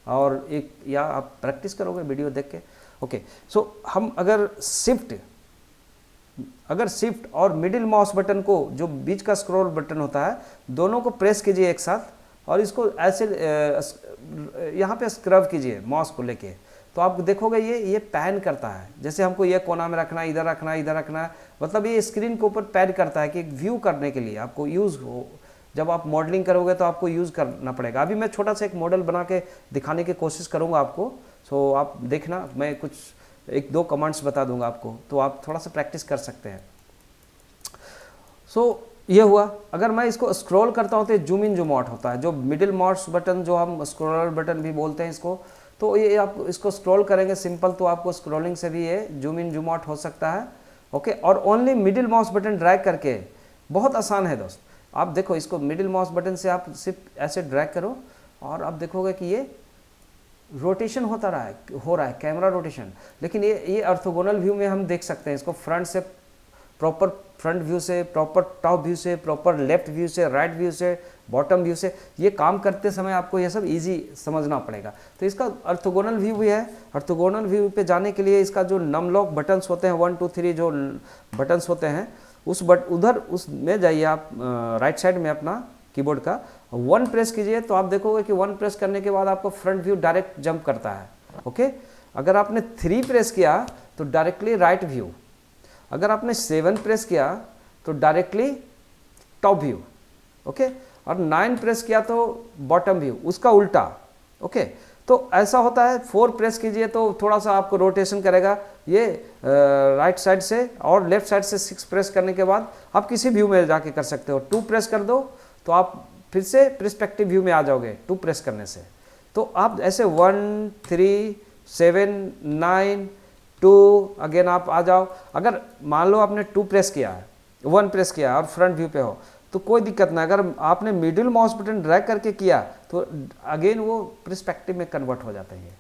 और एक या आप प्रैक्टिस करोगे वीडियो देख के, ओके। सो हम अगर शिफ्ट और मिडिल माउस बटन को, जो बीच का स्क्रॉल बटन होता है, दोनों को प्रेस कीजिए एक साथ और इसको ऐसे यहाँ पे स्क्रब कीजिए माउस को लेके, तो आप देखोगे ये पैन करता है, जैसे हमको ये कोना में रखना है, इधर रखना है, इधर रखना है, मतलब ये स्क्रीन के ऊपर पैन करता है कि एक व्यू करने के लिए आपको यूज़ हो, जब आप मॉडलिंग करोगे तो आपको यूज़ करना पड़ेगा। अभी मैं छोटा सा एक मॉडल बना के दिखाने की कोशिश करूँगा आपको, सो आप देखना, मैं कुछ 1-2 कमांड्स बता दूंगा आपको, तो आप थोड़ा सा प्रैक्टिस कर सकते हैं। सो ये हुआ। अगर मैं इसको स्क्रॉल करता हूँ तो जूम इन जूम आउट होता है, जो मिडिल माउस बटन, जो हम स्क्रॉलर बटन भी बोलते हैं इसको, तो ये आप इसको स्क्रॉल करेंगे सिंपल, तो आपको स्क्रॉलिंग से भी ये जूम इन जूम आउट हो सकता है। ओके, और only middle mouse button drag करके, बहुत आसान है दोस्त। आप देखो इसको मिडिल माउस बटन से आप सिर्फ ऐसे ड्रैग करो और आप देखोगे कि ये रोटेशन हो रहा है, कैमरा रोटेशन। लेकिन ये ऑर्थोगोनल व्यू में हम देख सकते हैं इसको, फ्रंट से प्रॉपर फ्रंट व्यू से, प्रॉपर टॉप व्यू से, प्रॉपर लेफ्ट व्यू से, राइट व्यू से, बॉटम व्यू से। ये काम करते समय आपको ये सब इजी समझना पड़ेगा। तो इसका ऑर्थोगोनल व्यू भी है। ऑर्थोगोनल व्यू पे जाने के लिए इसका जो नमलॉक बटन्स होते हैं, 1 2 3 जो बटन्स होते हैं, उधर उसमें जाइए आप, राइट साइड में अपना कीबोर्ड का 1 प्रेस कीजिए, तो आप देखोगे कि 1 प्रेस करने के बाद आपको फ्रंट व्यू डायरेक्ट जंप करता है। ओके, अगर आपने 3 प्रेस किया तो डायरेक्टली राइट व्यू, अगर आपने 7 प्रेस किया तो डायरेक्टली टॉप व्यू। ओके, और 9 प्रेस किया तो बॉटम व्यू, उसका उल्टा। ओके, तो ऐसा होता है। 4 प्रेस कीजिए तो थोड़ा सा आपको रोटेशन करेगा ये राइट साइड से, और लेफ्ट साइड से 6 प्रेस करने के बाद आप किसी व्यू में जाके कर सकते हो। 2 प्रेस कर दो तो आप फिर से पर्सपेक्टिव व्यू में आ जाओगे 2 प्रेस करने से। तो आप ऐसे 1 3 7 9 2 अगेन आप आ जाओ। अगर मान लो आपने 2 प्रेस किया है, 1 प्रेस किया और फ्रंट व्यू पे हो तो कोई दिक्कत नहीं। अगर आपने मिडिल माउस बटन ड्रैग करके किया तो अगेन वो पर्सपेक्टिव में कन्वर्ट हो जाता है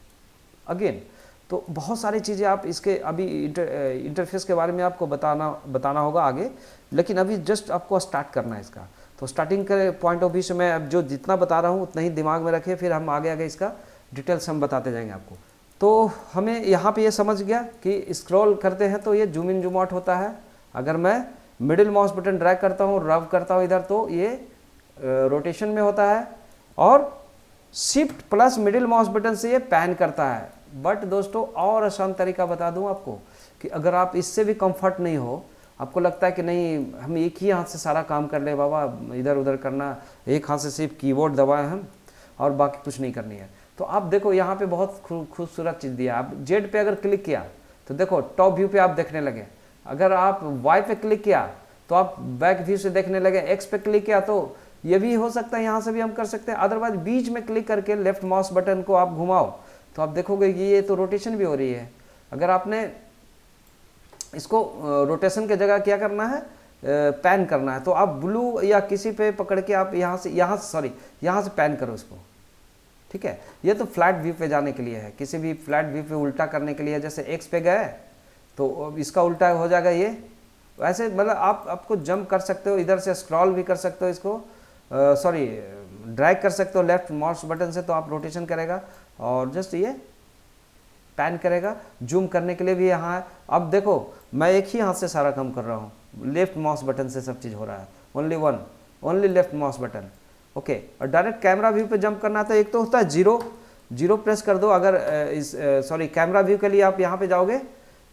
अगेन। तो बहुत सारी चीज़ें आप इसके अभी इंटरफेस के बारे में आपको बताना होगा आगे, लेकिन अभी जस्ट आपको स्टार्ट करना है इसका। तो स्टार्टिंग के पॉइंट ऑफ व्यू से मैं अब जो जितना बता रहा हूँ उतना ही दिमाग में रखिए, फिर हम आगे इसका डिटेल्स हम बताते जाएंगे आपको। तो हमें यहाँ पे ये समझ गया कि स्क्रॉल करते हैं तो ये जूम इन जूम आउट होता है। अगर मैं मिडिल माउस बटन ड्रैग करता हूँ, रब करता हूँ इधर, तो ये रोटेशन में होता है, और shift plus middle mouse button से ये पैन करता है। बट दोस्तों और आसान तरीका बता दूँ आपको कि अगर आप इससे भी कंफर्ट नहीं हो, आपको लगता है कि नहीं हम एक ही हाथ से सारा काम कर ले बाबा, इधर उधर करना, एक हाथ से सिर्फ कीबोर्ड दबाए हम और बाकी कुछ नहीं करनी है, तो आप देखो यहाँ पे बहुत खूबसूरत चीज़ दिया। आप जेड पे अगर क्लिक किया तो देखो टॉप व्यू पे आप देखने लगे। अगर आप वाई पे क्लिक किया तो आप बैक व्यू से देखने लगे। एक्स पे क्लिक किया तो ये भी हो सकता है, यहाँ से भी हम कर सकते हैं। अदरवाइज बीच में क्लिक करके लेफ्ट माउस बटन को आप घुमाओ तो आप देखोगे कि ये तो रोटेशन भी हो रही है। अगर आपने इसको रोटेशन की जगह क्या करना है, पैन करना है, तो आप ब्लू या किसी पे पकड़ के आप यहाँ से पैन करो इसको। ठीक है, ये तो फ्लैट व्यू पे जाने के लिए है, किसी भी फ्लैट व्यू पे उल्टा करने के लिए। जैसे एक्स पे गए तो इसका उल्टा हो जाएगा ये, ऐसे मतलब आपको जंप कर सकते हो, इधर से स्क्रॉल भी कर सकते हो इसको, ड्रैग कर सकते हो लेफ्ट माउस बटन से, तो आप रोटेशन करेगा और जस्ट ये पैन करेगा। जूम करने के लिए भी यहाँ है। अब देखो मैं एक ही हाथ से सारा काम कर रहा हूँ, लेफ्ट माउस बटन से सब चीज़ हो रहा है, only left mouse button. Okay, और डायरेक्ट कैमरा व्यू पे जंप करना था, एक तो होता है जीरो प्रेस कर दो। अगर कैमरा व्यू के लिए आप यहाँ पे जाओगे,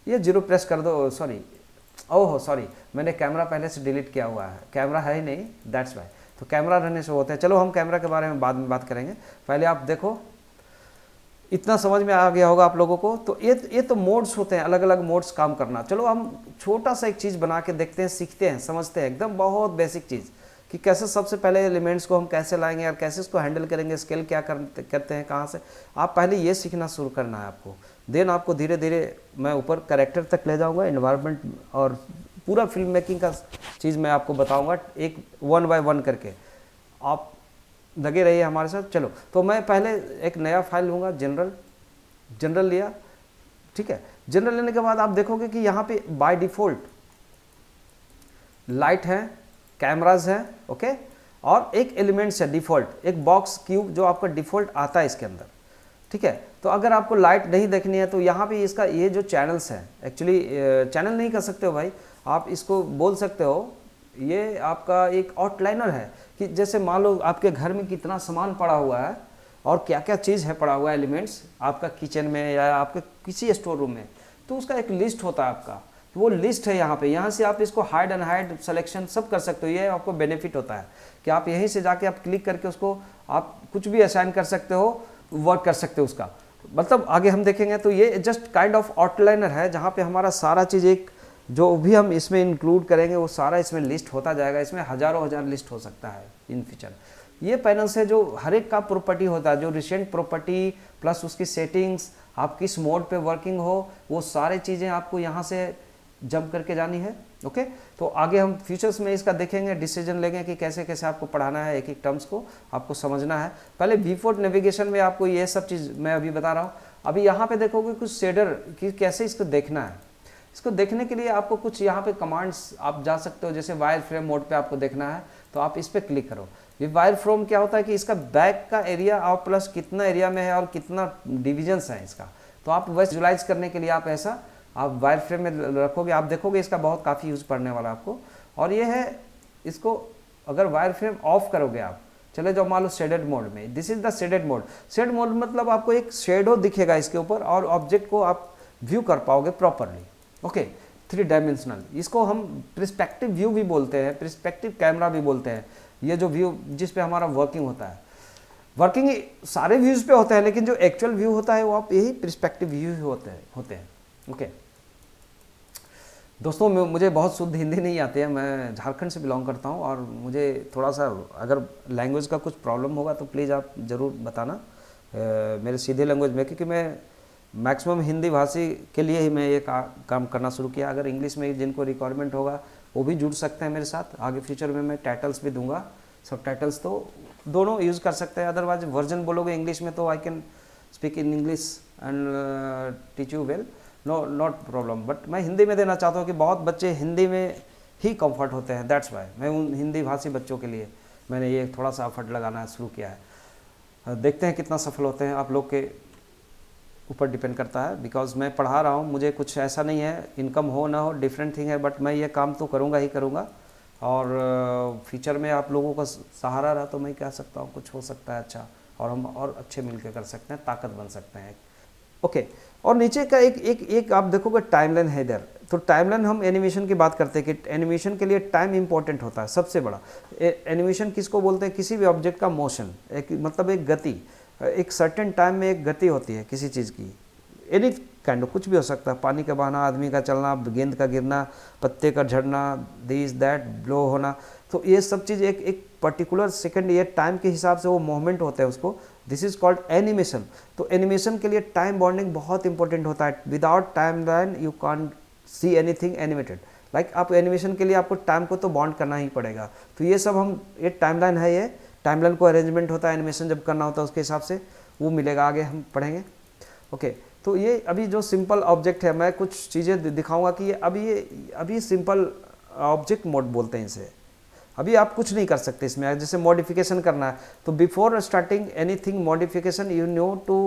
ये 0 प्रेस कर दो। सॉरी मैंने कैमरा पहले से डिलीट किया हुआ है, कैमरा है ही नहीं, दैट्स वाई। तो कैमरा रहने से होता है। चलो हम कैमरा के बारे में बाद में बात करेंगे, पहले आप देखो इतना समझ में आ गया होगा आप लोगों को। तो ये तो मोड्स होते हैं, अलग अलग मोड्स काम करना। चलो हम छोटा सा एक चीज़ बना के देखते हैं, सीखते हैं, समझते हैं, एकदम बहुत बेसिक चीज़ कि कैसे सबसे पहले एलिमेंट्स को हम कैसे लाएंगे और कैसे इसको हैंडल करेंगे, स्केल क्या करते हैं, कहाँ से। आप पहले ये सीखना शुरू करना है आपको, देन आपको धीरे धीरे मैं ऊपर कैरेक्टर तक ले जाऊँगा, इन्वायरमेंट और पूरा फिल्म मेकिंग का चीज़ मैं आपको बताऊँगा, एक 1 बाय 1 करके। आप लगे रहिए हमारे साथ। चलो, तो मैं पहले एक नया फाइल लूँगा, जनरल लिया। ठीक है, जनरल लेने के बाद आप देखोगे कि यहाँ पे बाय डिफ़ॉल्ट लाइट है, कैमराज है, ओके, और एक एलिमेंट्स है डिफ़ॉल्ट, एक बॉक्स क्यूब जो आपका डिफ़ॉल्ट आता है इसके अंदर। ठीक है, तो अगर आपको लाइट नहीं देखनी है तो यहाँ पे इसका ये जो चैनल्स हैं, एक्चुअली चैनल नहीं कर सकते हो भाई, आप इसको बोल सकते हो ये आपका एक आउटलाइनर है। कि जैसे मान लो आपके घर में कितना सामान पड़ा हुआ है, और क्या क्या चीज़ है पड़ा हुआ एलिमेंट्स आपका किचन में या आपके किसी स्टोर रूम में, तो उसका एक लिस्ट होता है आपका, तो वो लिस्ट है यहाँ पे, यहाँ से आप इसको हाइड एंड हाइड सिलेक्शन सब कर सकते हो। ये आपको बेनिफिट होता है कि आप यहीं से जाके आप क्लिक करके उसको आप कुछ भी असाइन कर सकते हो, वर्क कर सकते हो उसका। मतलब आगे हम देखेंगे तो ये जस्ट काइंड ऑफ आउटलाइनर है जहाँ पे हमारा सारा चीज़ एक जो भी हम इसमें इंक्लूड करेंगे वो सारा इसमें लिस्ट होता जाएगा। इसमें हज़ारों हज़ार लिस्ट हो सकता है इन फ्यूचर। ये पैनल से जो हर एक का प्रॉपर्टी होता है, जो रिसेंट प्रॉपर्टी प्लस उसकी सेटिंग्स, आप किस मोड पे वर्किंग हो, वो सारे चीज़ें आपको यहाँ से जंप करके जानी है। ओके, तो आगे हम फ्यूचर्स में इसका देखेंगे, डिसीजन लेंगे कि कैसे कैसे आपको पढ़ाना है, एक एक टर्म्स को आपको समझना है। पहले V4 नेविगेशन में आपको ये सब चीज़ मैं अभी बता रहा हूँ। अभी यहाँ पे देखोगे कुछ शेडर कि कैसे इसको देखना है। इसको देखने के लिए आपको कुछ यहाँ पे कमांड्स आप जा सकते हो, जैसे वायर फ्रेम मोड पे आपको देखना है तो आप इस पर क्लिक करो। ये वायर फ्रेम क्या होता है कि इसका बैक का एरिया और प्लस कितना एरिया में है और कितना डिविजन्स है इसका, तो आप विजुअलाइज करने के लिए आप ऐसा आप वायर फ्रेम में रखोगे, आप देखोगे इसका बहुत काफ़ी यूज़ पड़ने वाला आपको। और ये है, इसको अगर वायर फ्रेम ऑफ करोगे आप, चले जाओ मान लो शेडेड मोड में, this is the shaded mode. Shade mode मतलब आपको एक शेडो दिखेगा इसके ऊपर और ऑब्जेक्ट को आप व्यू कर पाओगे प्रॉपरली। ओके, 3 डायमेंशनल, इसको हम प्रिस्पेक्टिव व्यू भी बोलते हैं, प्रिस्पेक्टिव कैमरा भी बोलते हैं। ये जो व्यू जिस पे हमारा वर्किंग होता है, वर्किंग सारे व्यूज़ पे होते हैं लेकिन जो एक्चुअल व्यू होता है वो आप यही प्रिस्पेक्टिव व्यू होते हैं। ओके दोस्तों, मुझे बहुत शुद्ध हिंदी नहीं आती है, मैं झारखंड से बिलोंग करता हूँ और मुझे थोड़ा सा अगर लैंग्वेज का कुछ प्रॉब्लम होगा तो प्लीज़ आप ज़रूर बताना मेरे सीधे लैंग्वेज में, क्योंकि मैं मैक्सिमम हिंदी भाषी के लिए ही मैं ये काम करना शुरू किया। अगर इंग्लिश में जिनको रिक्वायरमेंट होगा वो भी जुड़ सकते हैं मेरे साथ। आगे फ्यूचर में मैं टाइटल्स भी दूंगा, सब टाइटल्स तो दोनों यूज़ कर सकते हैं। अदरवाइज वर्जन बोलोगे इंग्लिश में तो I can speak in English and teach you well, no not problem. But मैं हिंदी में देना चाहता हूँ कि बहुत बच्चे हिंदी में ही कंफर्ट होते हैं, दैट्स वाई मैं उन हिंदी भाषी बच्चों के लिए मैंने ये थोड़ा सा एफर्ट लगाना शुरू किया है। देखते हैं कितना सफल होते हैं, आप लोग के ऊपर डिपेंड करता है। बिकॉज मैं पढ़ा रहा हूँ, मुझे कुछ ऐसा नहीं है इनकम हो ना हो डिफरेंट थिंग है, बट मैं ये काम तो करूँगा ही करूँगा। और फ्यूचर में आप लोगों का सहारा रहा तो मैं कह सकता हूँ कुछ हो सकता है अच्छा, और हम और अच्छे मिलकर कर सकते हैं, ताकत बन सकते हैं। ओके, और नीचे का एक आप देखोगे टाइमलाइन है इधर। तो टाइमलाइन हम एनिमेशन की बात करते हैं कि एनिमेशन के लिए टाइम इंपॉर्टेंट होता है सबसे बड़ा। एनिमेशन किसको बोलते हैं? किसी भी ऑब्जेक्ट का मोशन, एक मतलब एक गति, एक सर्टेन टाइम में एक गति होती है किसी चीज़ की, एनी काइंड कुछ भी हो सकता है, पानी का बहाना, आदमी का चलना, गेंद का गिरना, पत्ते का झड़ना, दिस दैट ब्लो होना, तो ये सब चीज़ एक पर्टिकुलर सेकंड ये टाइम के हिसाब से वो मूवमेंट होता है उसको, दिस इज कॉल्ड एनिमेशन। तो एनिमेशन के लिए टाइम बॉन्डिंग बहुत इंपॉर्टेंट होता है। Without time line you can't see anything animated. Like आप एनिमेशन के लिए आपको टाइम को तो बॉन्ड करना ही पड़ेगा। तो ये सब हम, ये टाइमलाइन है, ये टाइमलाइन को अरेंजमेंट होता है, एनिमेशन जब करना होता है उसके हिसाब से वो मिलेगा, आगे हम पढ़ेंगे। ओके, तो ये अभी जो सिंपल ऑब्जेक्ट है, मैं कुछ चीज़ें दिखाऊंगा कि ये अभी सिंपल ऑब्जेक्ट मोड बोलते हैं इसे। अभी आप कुछ नहीं कर सकते इसमें, जैसे मॉडिफिकेशन करना है तो before starting anything modification you know to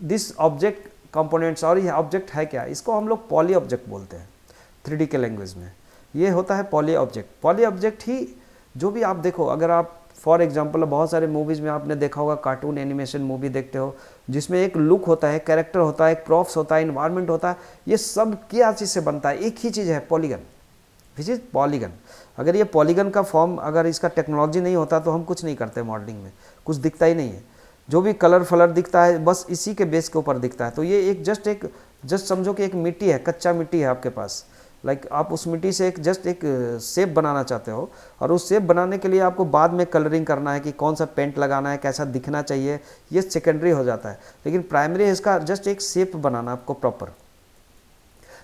this object components. और ये ऑब्जेक्ट है क्या, इसको हम लोग पॉली ऑब्जेक्ट बोलते हैं 3D के लैंग्वेज में। ये होता है पॉली ऑब्जेक्ट। पॉली ऑब्जेक्ट ही जो भी आप देखो, अगर आप फॉर एग्जांपल बहुत सारे मूवीज़ में आपने देखा होगा, कार्टून एनिमेशन मूवी देखते हो जिसमें एक लुक होता है, कैरेक्टर होता है, एक प्रॉप्स होता है, इन्वायरमेंट होता है, ये सब क्या चीज़ से बनता है? एक ही चीज़ है, पॉलीगन, विच इज पॉलीगन। अगर ये पॉलीगन का फॉर्म, अगर इसका टेक्नोलॉजी नहीं होता तो हम कुछ नहीं करते मॉडलिंग में, कुछ दिखता ही नहीं है। जो भी कलर फलर दिखता है बस इसी के बेस के ऊपर दिखता है। तो ये एक जस्ट समझो कि एक मिट्टी है, कच्चा मिट्टी है आपके पास, लाइक आप उस मिट्टी से एक शेप बनाना चाहते हो, और उस शेप बनाने के लिए आपको बाद में कलरिंग करना है कि कौन सा पेंट लगाना है, कैसा दिखना चाहिए, ये सेकेंडरी हो जाता है। लेकिन प्राइमरी है इसका जस्ट एक शेप बनाना आपको प्रॉपर।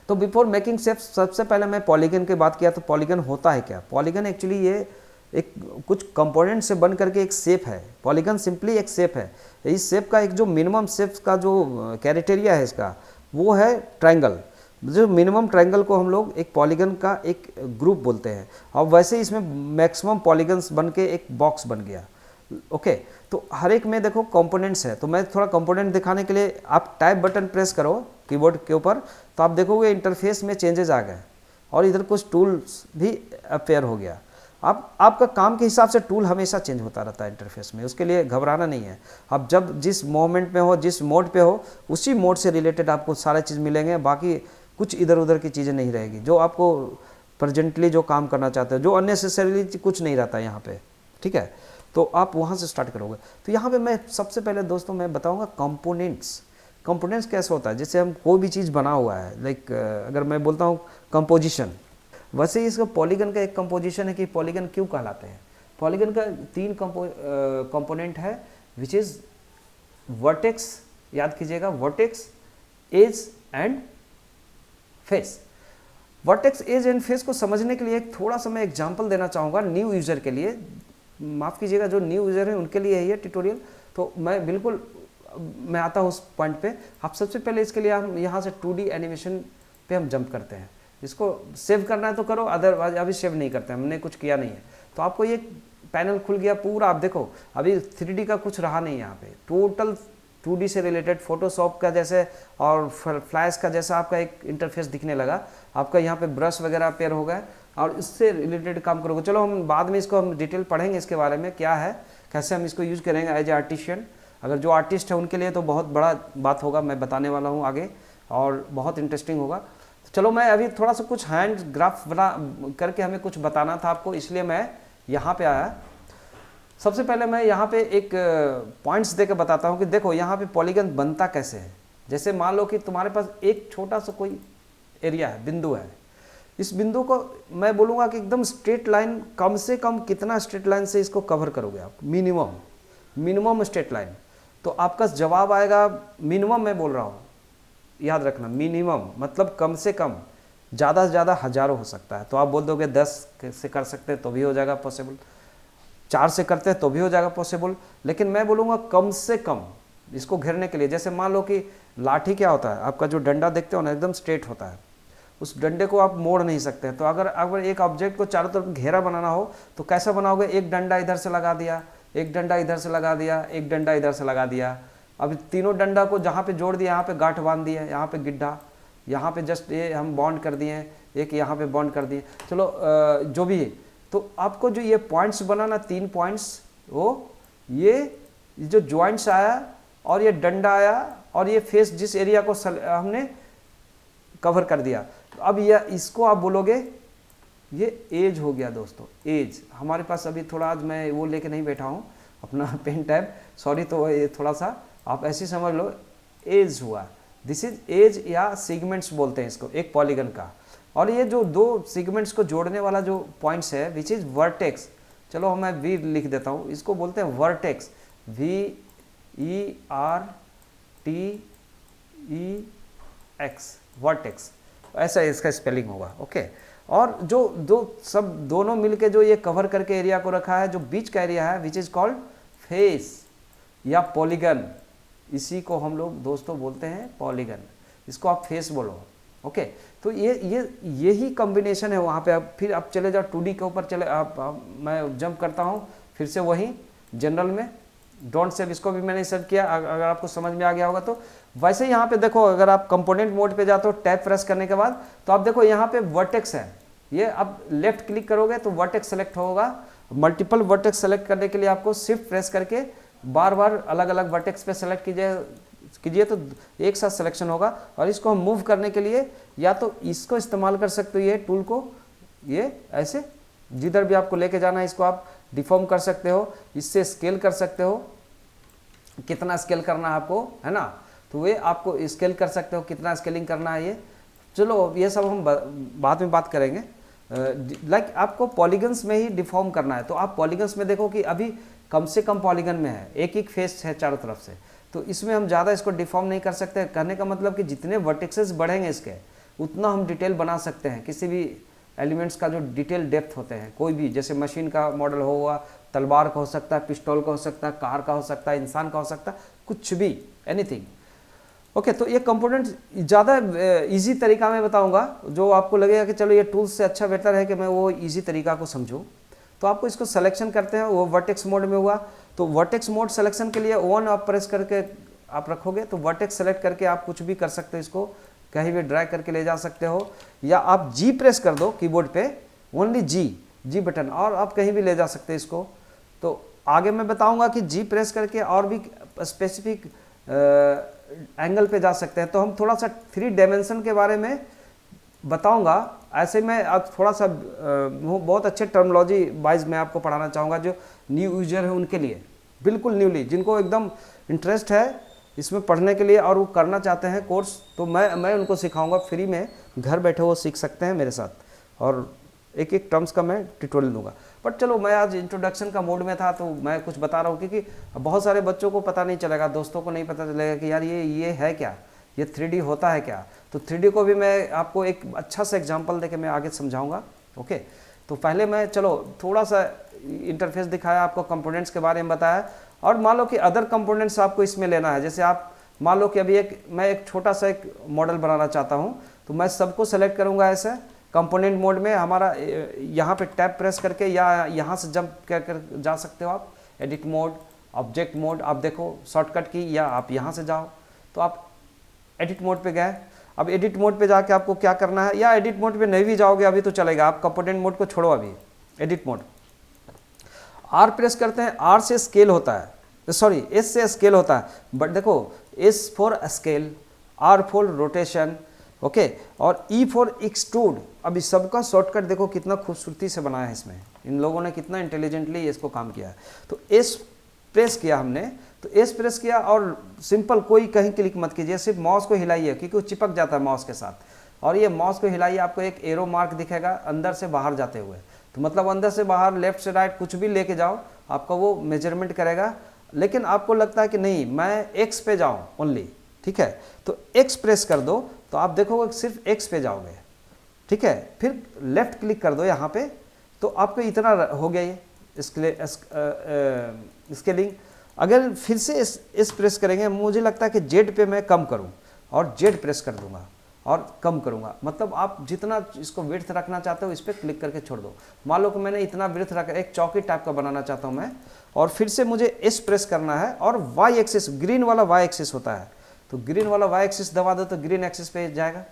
तो बिफोर मेकिंग शेप सबसे पहले मैं पॉलीगन की बात किया। तो पॉलीगन होता है क्या? पॉलीगन एक्चुअली ये एक कुछ कंपोनेंट से बन करके एक शेप है। पॉलीगन सिंपली एक शेप है। इस शेप का एक जो मिनिमम शेप का जो क्राइटेरिया है इसका, वो है ट्रायंगल। जो मिनिमम ट्रायंगल को हम लोग एक पॉलीगन का एक ग्रुप बोलते हैं, और वैसे इसमें मैक्सिमम पॉलीगन्स बन के एक बॉक्स बन गया। ओके, तो हर एक में देखो कंपोनेंट्स है। तो मैं थोड़ा कंपोनेंट दिखाने के लिए आप टाइप बटन प्रेस करो कीबोर्ड के ऊपर, तो आप देखोगे इंटरफेस में चेंजेस आ गए और इधर कुछ टूल्स भी अपेयर हो गया। आप आपका काम के हिसाब से टूल हमेशा चेंज होता रहता है इंटरफेस में, उसके लिए घबराना नहीं है। आप जब जिस मोमेंट में हो, जिस मोड पे हो, उसी मोड से रिलेटेड आपको सारा चीज़ मिलेंगे, बाकी कुछ इधर उधर की चीज़ें नहीं रहेगी जो आपको प्रेजेंटली जो काम करना चाहते हो, जो अननेसेसरीली कुछ नहीं रहता है यहाँ पे, ठीक है। तो आप वहाँ से स्टार्ट करोगे। तो यहाँ पे मैं सबसे पहले दोस्तों मैं बताऊँगा कंपोनेंट्स। कंपोनेंट्स कैसे होता है, जैसे हम कोई भी चीज़ बना हुआ है, लाइक अगर मैं बोलता हूँ कंपोजिशन, वैसे ही इसका पॉलीगन का एक कंपोजिशन है कि पॉलीगन क्यों कहलाते हैं। पॉलीगन का 3 कंपोनेंट है, विच इज़ वर्टेक्स, याद कीजिएगा, vertex, edge and face. Vertex, edge and face को समझने के लिए एक थोड़ा सा मैं एग्जांपल देना चाहूँगा न्यू यूज़र के लिए, माफ़ कीजिएगा जो न्यू यूज़र है उनके लिए है ये ट्यूटोरियल। तो मैं आता हूँ उस पॉइंट पे। आप सबसे पहले इसके लिए हम यहाँ से 2D एनिमेशन पे हम जंप करते हैं। इसको सेव करना है तो करो, अदरवाइज अभी सेव नहीं करते हैं, हमने कुछ किया नहीं है। तो आपको ये पैनल खुल गया पूरा, आप देखो अभी 3D का कुछ रहा नहीं यहाँ पे, टोटल 2D से रिलेटेड फोटोशॉप का जैसे और फ्लैश का जैसा आपका एक इंटरफेस दिखने लगा। आपका यहाँ पे ब्रश वगैरह पेयर हो गया और इससे रिलेटेड काम करोगे। चलो हम बाद में इसको हम डिटेल पढ़ेंगे इसके बारे में, क्या है, कैसे हम इसको यूज़ करेंगे एज ए आर्टिशियन। अगर जो आर्टिस्ट है उनके लिए तो बहुत बड़ा बात होगा, मैं बताने वाला हूँ आगे, और बहुत इंटरेस्टिंग होगा। तो चलो मैं अभी थोड़ा सा कुछ हैंड ग्राफ बना करके हमें कुछ बताना था आपको, इसलिए मैं यहाँ पे आया। सबसे पहले मैं यहाँ पे एक पॉइंट्स दे के बताता हूँ कि देखो यहाँ पे पॉलीगन बनता कैसे है। जैसे मान लो कि तुम्हारे पास एक छोटा सा कोई एरिया है, बिंदु है, इस बिंदु को मैं बोलूँगा कि एकदम स्ट्रेट लाइन, कम से कम कितना स्ट्रेट लाइन से इसको कवर करोगे आप, मिनिमम स्ट्रेट लाइन। तो आपका जवाब आएगा, मिनिमम मैं बोल रहा हूँ, याद रखना, मिनिमम मतलब कम से कम, ज़्यादा से ज़्यादा हज़ारों हो सकता है। तो आप बोल दोगे 10 से कर सकते हैं तो भी हो जाएगा पॉसिबल, 4 से करते हैं तो भी हो जाएगा पॉसिबल, लेकिन मैं बोलूँगा कम से कम इसको घेरने के लिए। जैसे मान लो कि लाठी क्या होता है, आपका जो डंडा देखते हो ना एकदम स्ट्रेट होता है, उस डंडे को आप मोड़ नहीं सकते। तो अगर एक ऑब्जेक्ट को चारों तरफ घेरा बनाना हो तो कैसा बनाओगे, एक डंडा इधर से लगा दिया, एक डंडा इधर से लगा दिया, एक डंडा इधर से लगा दिया। अब तीनों डंडा को जहाँ पे जोड़ दिया, यहाँ पे गांठ बांध दिए, यहाँ पे गिड्ढा, यहाँ पे जस्ट ये हम बॉन्ड कर दिए, एक यहाँ पे बॉन्ड कर दिए। चलो जो भी है, तो आपको जो ये पॉइंट्स बनाना, 3 पॉइंट्स, वो ये जो जॉइंट्स आया और ये डंडा आया और ये फेस जिस एरिया को हमने कवर कर दिया। तो अब ये इसको आप बोलोगे ये एज हो गया दोस्तों, एज। हमारे पास अभी थोड़ा, आज मैं वो लेके नहीं बैठा हूँ अपना पेन टैब, सॉरी, तो ये थोड़ा सा आप ऐसे समझ लो, एज हुआ, दिस इज एज या सेगमेंट्स बोलते हैं इसको, एक पॉलीगन का। और ये जो 2 सेगमेंट्स को जोड़ने वाला जो पॉइंट्स है विच इज वर्टेक्स, चलो मैं वी लिख देता हूँ, इसको बोलते हैं वर्टेक्स, VERTEX, वर्टेक्स, ऐसा इसका स्पेलिंग होगा, ओके। और जो दोनों मिलके जो ये कवर करके एरिया को रखा है, जो बीच का एरिया है विच इज कॉल्ड फेस या पॉलीगन, इसी को हम लोग दोस्तों बोलते हैं पॉलीगन, इसको आप फेस बोलो, ओके। तो यही कॉम्बिनेशन है वहाँ पे। अब फिर आप चले जाओ 2D के ऊपर, चले मैं जंप करता हूँ फिर से वही जनरल में, डोंट सेव, इसको भी मैंने सेव किया, अगर आपको समझ में आ गया होगा तो। वैसे यहाँ पे देखो, अगर आप कंपोनेंट मोड पे जाते हो टैब प्रेस करने के बाद, तो आप देखो यहाँ पे वर्टेक्स है, ये अब लेफ्ट क्लिक करोगे तो वर्टेक्स सेलेक्ट होगा। मल्टीपल वर्टेक्स सेलेक्ट करने के लिए आपको शिफ्ट प्रेस करके बार बार अलग अलग वर्टेक्स पे सेलेक्ट कीजिए तो एक साथ सिलेक्शन होगा। और इसको हम मूव करने के लिए या तो इसको इस्तेमाल कर सकते हो, ये टूल को, ये ऐसे जिधर भी आपको लेके जाना है इसको आप डिफॉर्म कर सकते हो, इससे स्केल कर सकते हो, कितना स्केल करना है आपको, है ना, तो वे आपको स्केल कर सकते हो, कितना स्केलिंग करना है ये। चलो ये सब हम बाद में बात करेंगे। लाइक आपको पॉलीगन्स में ही डिफॉर्म करना है, तो आप पॉलीगन्स में देखो कि अभी कम से कम पॉलीगन में है, एक फेस है चारों तरफ से, तो इसमें हम ज़्यादा इसको डिफॉर्म नहीं कर सकते। कहने का मतलब कि जितने वर्टेक्सेस बढ़ेंगे इसके, उतना हम डिटेल बना सकते हैं। किसी भी एलिमेंट्स का जो डिटेल डेप्थ होते हैं, कोई भी, जैसे मशीन का मॉडल होगा, तलवार का हो सकता है, पिस्टल का हो सकता है, कार का हो सकता है, इंसान का हो सकता है, कुछ भी, एनीथिंग, ओके। तो ये कंपोनेंट ज़्यादा इजी तरीका में बताऊंगा, जो आपको लगेगा कि चलो ये टूल्स से अच्छा बेटर है कि मैं वो इजी तरीका को समझूं। तो आपको इसको सिलेक्शन करते हैं, वो वर्टेक्स मोड में हुआ, तो वर्टेक्स मोड सिलेक्शन के लिए ऑन आप प्रेस करके आप रखोगे तो वर्टेक्स सेलेक्ट करके आप कुछ भी कर सकते हो, इसको कहीं भी ड्रैग करके ले जा सकते हो, या आप जी प्रेस कर दो कीबोर्ड पे, ओनली जी, जी बटन, और आप कहीं भी ले जा सकते हैं इसको। तो आगे मैं बताऊंगा कि जी प्रेस करके और भी स्पेसिफिक एंगल पे जा सकते हैं। तो हम थोड़ा सा 3 डायमेंशन के बारे में बताऊंगा। ऐसे में अब थोड़ा सा बहुत अच्छे टर्मोलॉजी वाइज मैं आपको पढ़ाना चाहूँगा, जो न्यू यूजर है उनके लिए, बिल्कुल न्यूली, जिनको एकदम इंटरेस्ट है इसमें पढ़ने के लिए और वो करना चाहते हैं कोर्स, तो मैं उनको सिखाऊंगा फ्री में, घर बैठे वो सीख सकते हैं मेरे साथ, और एक एक टर्म्स का मैं ट्यूटोरियल दूंगा। बट चलो, मैं आज इंट्रोडक्शन का मोड में था तो मैं कुछ बता रहा हूँ, क्योंकि बहुत सारे बच्चों को पता नहीं चलेगा, दोस्तों को नहीं पता चलेगा कि यार ये है क्या, ये 3D होता है क्या। तो 3D को भी मैं आपको एक अच्छा सा एग्जांपल देके मैं आगे समझाऊंगा। ओके, तो पहले मैं चलो थोड़ा सा इंटरफेस दिखाया आपको, कंपोनेंट्स के बारे में बताया, और मान लो कि अदर कंपोनेंट्स आपको इसमें लेना है। जैसे आप मान लो कि अभी मैं एक छोटा सा एक मॉडल बनाना चाहता हूँ, तो मैं सबको सेलेक्ट करूँगा ऐसे कंपोनेंट मोड में। हमारा यहाँ पे टैब प्रेस करके या यहाँ से जंप कर जा सकते हो आप, एडिट मोड, ऑब्जेक्ट मोड, आप देखो शॉर्टकट की, या आप यहाँ से जाओ तो आप एडिट मोड पे गए। अब एडिट मोड पे जाके आपको क्या करना है, या एडिट मोड पे नहीं भी जाओगे अभी तो चलेगा, आप कंपोनेंट मोड को छोड़ो अभी, एडिट मोड, आर प्रेस करते हैं, आर से स्केल होता है, सॉरी एस से स्केल होता है, बट देखो S for scale, R for rotation, okay, और ई फॉर एक्सट्रूड। अब इस सबका शॉर्टकट देखो कितना खूबसूरती से बनाया है इसमें, इन लोगों ने कितना इंटेलिजेंटली इसको काम किया है। तो एस प्रेस किया हमने, तो एस प्रेस किया, और सिंपल कोई कहीं क्लिक मत कीजिए, सिर्फ माउस को हिलाइए, क्योंकि वो चिपक जाता है माउस के साथ। और ये माउस को हिलाइए, आपको एक एरो मार्क दिखेगा अंदर से बाहर जाते हुए, तो मतलब अंदर से बाहर, लेफ्ट से राइट, कुछ भी लेके जाओ, आपका वो मेजरमेंट करेगा। लेकिन आपको लगता है कि नहीं मैं एक्स पे जाऊँ ओनली, ठीक है, तो एक्स प्रेस कर दो, तो आप देखोगे सिर्फ एक्स पे जाओगे, ठीक है। फिर लेफ्ट क्लिक कर दो यहाँ पे, तो आपको इतना हो गया ये स्केलिंग। अगर फिर से इस प्रेस करेंगे, मुझे लगता है कि जेड पे मैं कम करूं, और जेड प्रेस कर दूंगा और कम करूंगा, मतलब आप जितना इसको विड्थ रखना चाहते हो इस पर क्लिक करके छोड़ दो। मान लो कि मैंने इतना विड्थ रखा, एक चौकी टाइप का बनाना चाहता हूं मैं, और फिर से मुझे एस प्रेस करना है, और वाई एक्सिस, ग्रीन वाला वाई एक्सिस होता है, तो ग्रीन वाला वाई एक्सिस दबा दो तो ग्रीन एक्सिस पे जाएगा,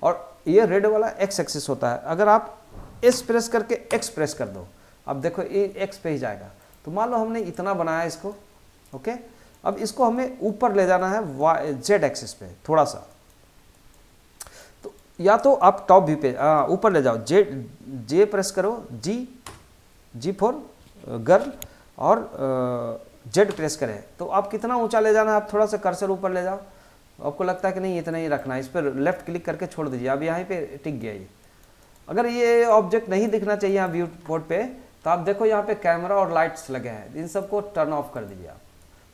और ये रेड वाला एक्स एक्सिस होता है। अगर आप एस प्रेस करके एक्स प्रेस कर दो, अब देखो ये एक्स पे ही जाएगा। तो मान लो हमने इतना बनाया इसको, ओके, अब इसको हमें ऊपर ले जाना है वाई जेड एक्सिस पे थोड़ा सा, तो या तो आप टॉप व्यू पे ऊपर ले जाओ, जे प्रेस करो, जी फॉर गर्ल, और जेड प्रेस करें, तो आप कितना ऊंचा ले जाना है, आप थोड़ा सा कर्सर ऊपर ले जाओ, आपको लगता है कि नहीं इतना ही रखना है, इस पर लेफ्ट क्लिक करके छोड़ दीजिए, अब यहाँ पे टिक गया ये। अगर ये ऑब्जेक्ट नहीं दिखना चाहिए यहाँ व्यू पोर्ट पे, तो आप देखो यहाँ पे कैमरा और लाइट्स लगे हैं, इन सबको टर्न ऑफ कर दीजिए आप,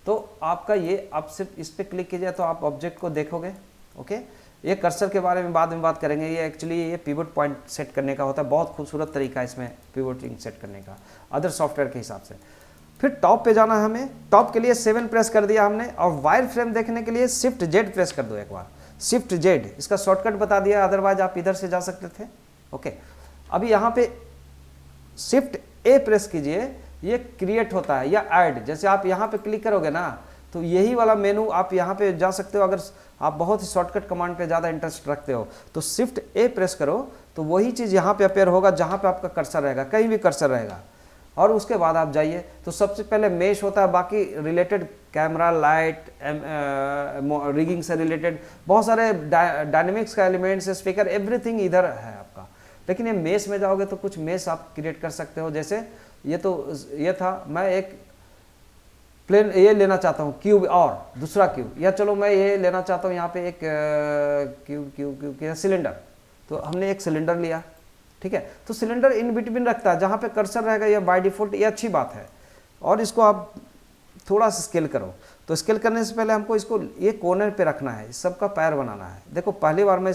तो आपका ये, आप सिर्फ इस पर क्लिक कीजिए तो आप ऑब्जेक्ट को देखोगे। ओके, ये कर्सर के बारे में बाद में बात करेंगे, ये एक्चुअली ये पिवट पॉइंट सेट करने का होता है, बहुत खूबसूरत तरीका है इसमें पिवटिंग सेट करने का अदर सॉफ्टवेयर के हिसाब से। फिर टॉप पे जाना है हमें, टॉप के लिए 7 प्रेस कर दिया हमने, और वायर फ्रेम देखने के लिए शिफ्ट जेड प्रेस कर दो एक बार, शिफ्ट जेड, इसका शॉर्टकट बता दिया, अदरवाइज आप इधर से जा सकते थे। ओके, अभी यहाँ पे शिफ्ट ए प्रेस कीजिए, ये क्रिएट होता है, या ऐड, जैसे आप यहाँ पे क्लिक करोगे ना, तो यही वाला मेनू आप यहाँ पे जा सकते हो। अगर आप बहुत ही शॉर्टकट कमांड पे ज़्यादा इंटरेस्ट रखते हो तो शिफ्ट ए प्रेस करो, तो वही चीज़ यहाँ पे अपेयर होगा जहाँ पे आपका कर्सर रहेगा, कहीं भी कर्सर रहेगा, और उसके बाद आप जाइए तो सबसे पहले मेश होता है, बाकी रिलेटेड कैमरा, लाइट, रिगिंग से रिलेटेड बहुत सारे डायनेमिक्स का एलिमेंट्स, स्पीकर, एवरीथिंग इधर है आपका। लेकिन ये मेश में जाओगे तो कुछ मेश आप क्रिएट कर सकते हो, जैसे ये था, मैं एक प्लेन ये लेना चाहता हूँ क्यूब, और दूसरा क्यूब, या चलो मैं ये लेना चाहता हूँ यहाँ पे एक क्यूब सिलेंडर, तो हमने एक सिलेंडर लिया, ठीक है। तो सिलेंडर इन बिटवीन रखता है, जहाँ पे कर्सर रहेगा ये बाय डिफॉल्ट, ये अच्छी बात है। और इसको आप थोड़ा सा स्केल करो, तो स्केल करने से पहले हमको इसको ये कॉर्नर पे रखना है, इस सब का पैर बनाना है। देखो पहली बार मैं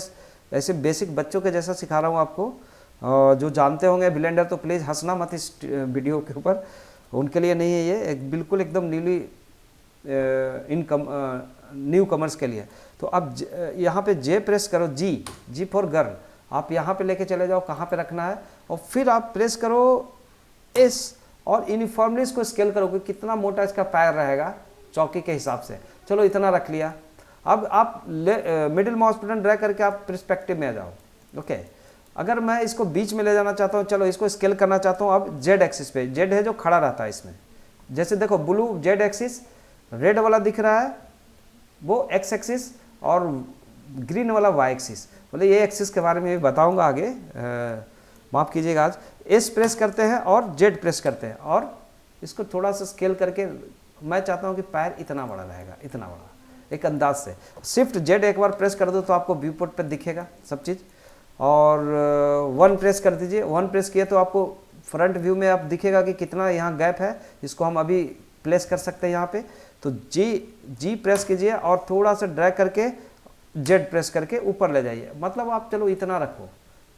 ऐसे बेसिक बच्चों के जैसा सिखा रहा हूँ आपको, जो जानते होंगे ब्लेंडर तो प्लीज़ हंसना मत इस वीडियो के ऊपर, उनके लिए नहीं है ये, बिल्कुल एकदम न्यू कमर्स के लिए। तो अब यहाँ पे जे प्रेस करो, जी फॉर गर्ल, आप यहाँ पे लेके चले जाओ कहाँ पे रखना है, और फिर आप प्रेस करो एस, और यूनिफॉर्मली इसको स्केल करो कि कितना मोटा इसका पैर रहेगा चौकी के हिसाब से। चलो इतना रख लिया। अब आप मिडिल माउस बटन ड्रैग करके आप पर्सपेक्टिव में आ जाओ, ओके, अगर मैं इसको बीच में ले जाना चाहता हूँ, चलो इसको स्केल करना चाहता हूँ अब जेड एक्सिस पे, जेड है जो खड़ा रहता है इसमें, जैसे देखो ब्लू जेड एक्सिस, रेड वाला दिख रहा है वो एक्स एक्सिस और ग्रीन वाला वाई एक्सिस, मतलब ये एक्सिस के बारे में भी बताऊंगा आगे, माफ़ कीजिएगा। आज एस प्रेस करते हैं और जेड प्रेस करते हैं और इसको थोड़ा सा स्केल करके मैं चाहता हूँ कि पैर इतना बड़ा रहेगा, इतना बड़ा, एक अंदाज से। शिफ्ट जेड एक बार प्रेस कर दो तो आपको व्यू पोर्ट पर दिखेगा सब चीज़, और 1 प्रेस कर दीजिए, 1 प्रेस किए तो आपको फ्रंट व्यू में आप दिखेगा कि कितना यहाँ गैप है, इसको हम अभी प्लेस कर सकते हैं यहाँ पे। तो जी प्रेस कीजिए और थोड़ा सा ड्रैग करके जेड प्रेस करके ऊपर ले जाइए, मतलब आप चलो इतना रखो,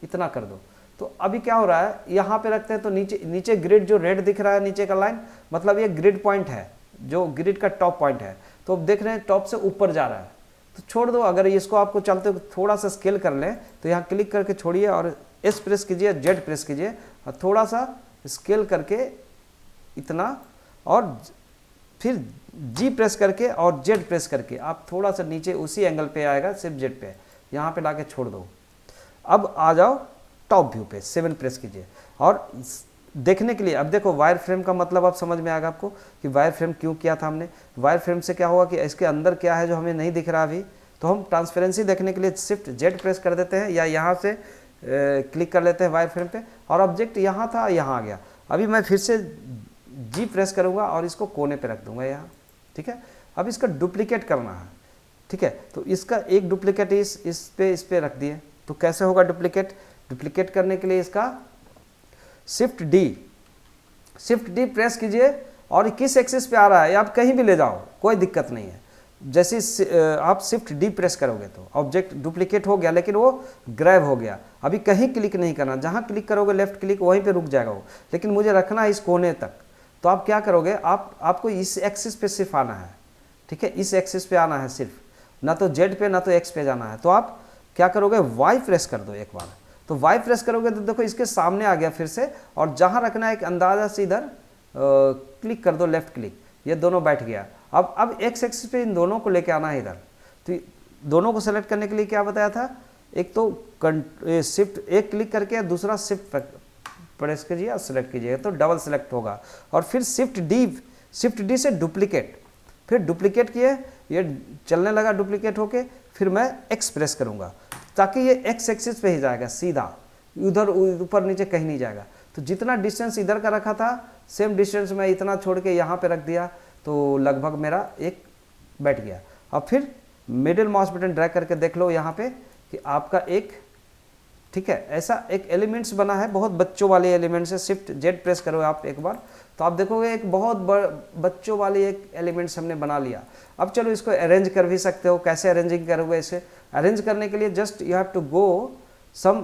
इतना कर दो। तो अभी क्या हो रहा है, यहाँ पे रखते हैं तो नीचे ग्रिड जो रेड दिख रहा है नीचे का लाइन, मतलब ये ग्रिड पॉइंट है, जो ग्रिड का टॉप पॉइंट है। तो अब देख रहे हैं टॉप से ऊपर जा रहा है, तो छोड़ दो। अगर इसको आपको चलते थोड़ा सा स्केल कर लें तो यहाँ क्लिक करके छोड़िए और एस प्रेस कीजिए, जेड प्रेस कीजिए और थोड़ा सा स्केल करके इतना, और फिर जी प्रेस करके और जेड प्रेस करके आप थोड़ा सा नीचे उसी एंगल पे आएगा, सिर्फ जेड पे, यहाँ पे लाके छोड़ दो। अब आ जाओ टॉप व्यू पे, 7 प्रेस कीजिए और देखने के लिए, अब देखो वायर फ्रेम का मतलब अब समझ में आएगा आपको कि वायर फ्रेम क्यों किया था हमने। वायर फ्रेम से क्या होगा कि इसके अंदर क्या है जो हमें नहीं दिख रहा अभी, तो हम ट्रांसपेरेंसी देखने के लिए शिफ्ट जेड प्रेस कर देते हैं या यहाँ से क्लिक कर लेते हैं वायर फ्रेम पे, और ऑब्जेक्ट यहाँ था यहाँ आ गया। अभी मैं फिर से जी प्रेस करूँगा और इसको कोने पे रख दूंगा यहाँ, ठीक है। अब इसका डुप्लीकेट करना है, ठीक है, तो इसका एक डुप्लीकेट इस पे रख दिए। तो कैसे होगा डुप्लीकेट करने के लिए इसका शिफ्ट डी प्रेस कीजिए और किस एक्सिस पे आ रहा है आप कहीं भी ले जाओ, कोई दिक्कत नहीं है। जैसे आप शिफ्ट डी प्रेस करोगे तो ऑब्जेक्ट डुप्लीकेट हो गया, लेकिन वो ग्रैब हो गया। अभी कहीं क्लिक नहीं करना, जहाँ क्लिक करोगे लेफ्ट क्लिक वहीं पे रुक जाएगा वो, लेकिन मुझे रखना है इस कोने तक। तो आप क्या करोगे, आपको इस एक्सिस पे सिर्फ आना है, ठीक है, इस एक्सिस पे आना है सिर्फ, ना तो जेड पे ना तो एक्स पे जाना है। तो आप क्या करोगे, वाई प्रेस कर दो एक बार। तो वाई प्रेस करोगे तो देखो इसके सामने आ गया फिर से, और जहाँ रखना है एक अंदाजा से इधर क्लिक कर दो, लेफ्ट क्लिक, ये दोनों बैठ गया। अब एक्स एक्सिस पे इन दोनों को लेके आना है इधर। तो दोनों को सेलेक्ट करने के लिए क्या बताया था, एक तो शिफ्ट एक क्लिक करके दूसरा शिफ्ट प्रेस कीजिए और सेलेक्ट कीजिएगा तो डबल सेलेक्ट होगा। और फिर शिफ्ट डी से डुप्लीकेट, फिर डुप्लीकेट किए, ये चलने लगा डुप्लीकेट होके, फिर मैं एक्स प्रेस करूँगा ताकि ये एक्स एक्सिस पे ही जाएगा सीधा, उधर ऊपर नीचे कहीं नहीं जाएगा। तो जितना डिस्टेंस इधर का रखा था सेम डिस्टेंस मैं इतना छोड़ के यहाँ पे रख दिया, तो लगभग मेरा एक बैठ गया। अब फिर मिडिल माउस बटन ड्रैग करके देख लो यहाँ पे कि आपका एक, ठीक है, ऐसा एक एलिमेंट्स बना है, बहुत बच्चों वाले एलिमेंट्स है। शिफ्ट जेड प्रेस करो आप एक बार तो आप देखोगे एक बहुत बच्चों वाली एक एलिमेंट्स हमने बना लिया। अब चलो इसको अरेंज कर भी सकते हो, कैसे अरेंजिंग करोगे इसे। अरेंज करने के लिए just you have to go some,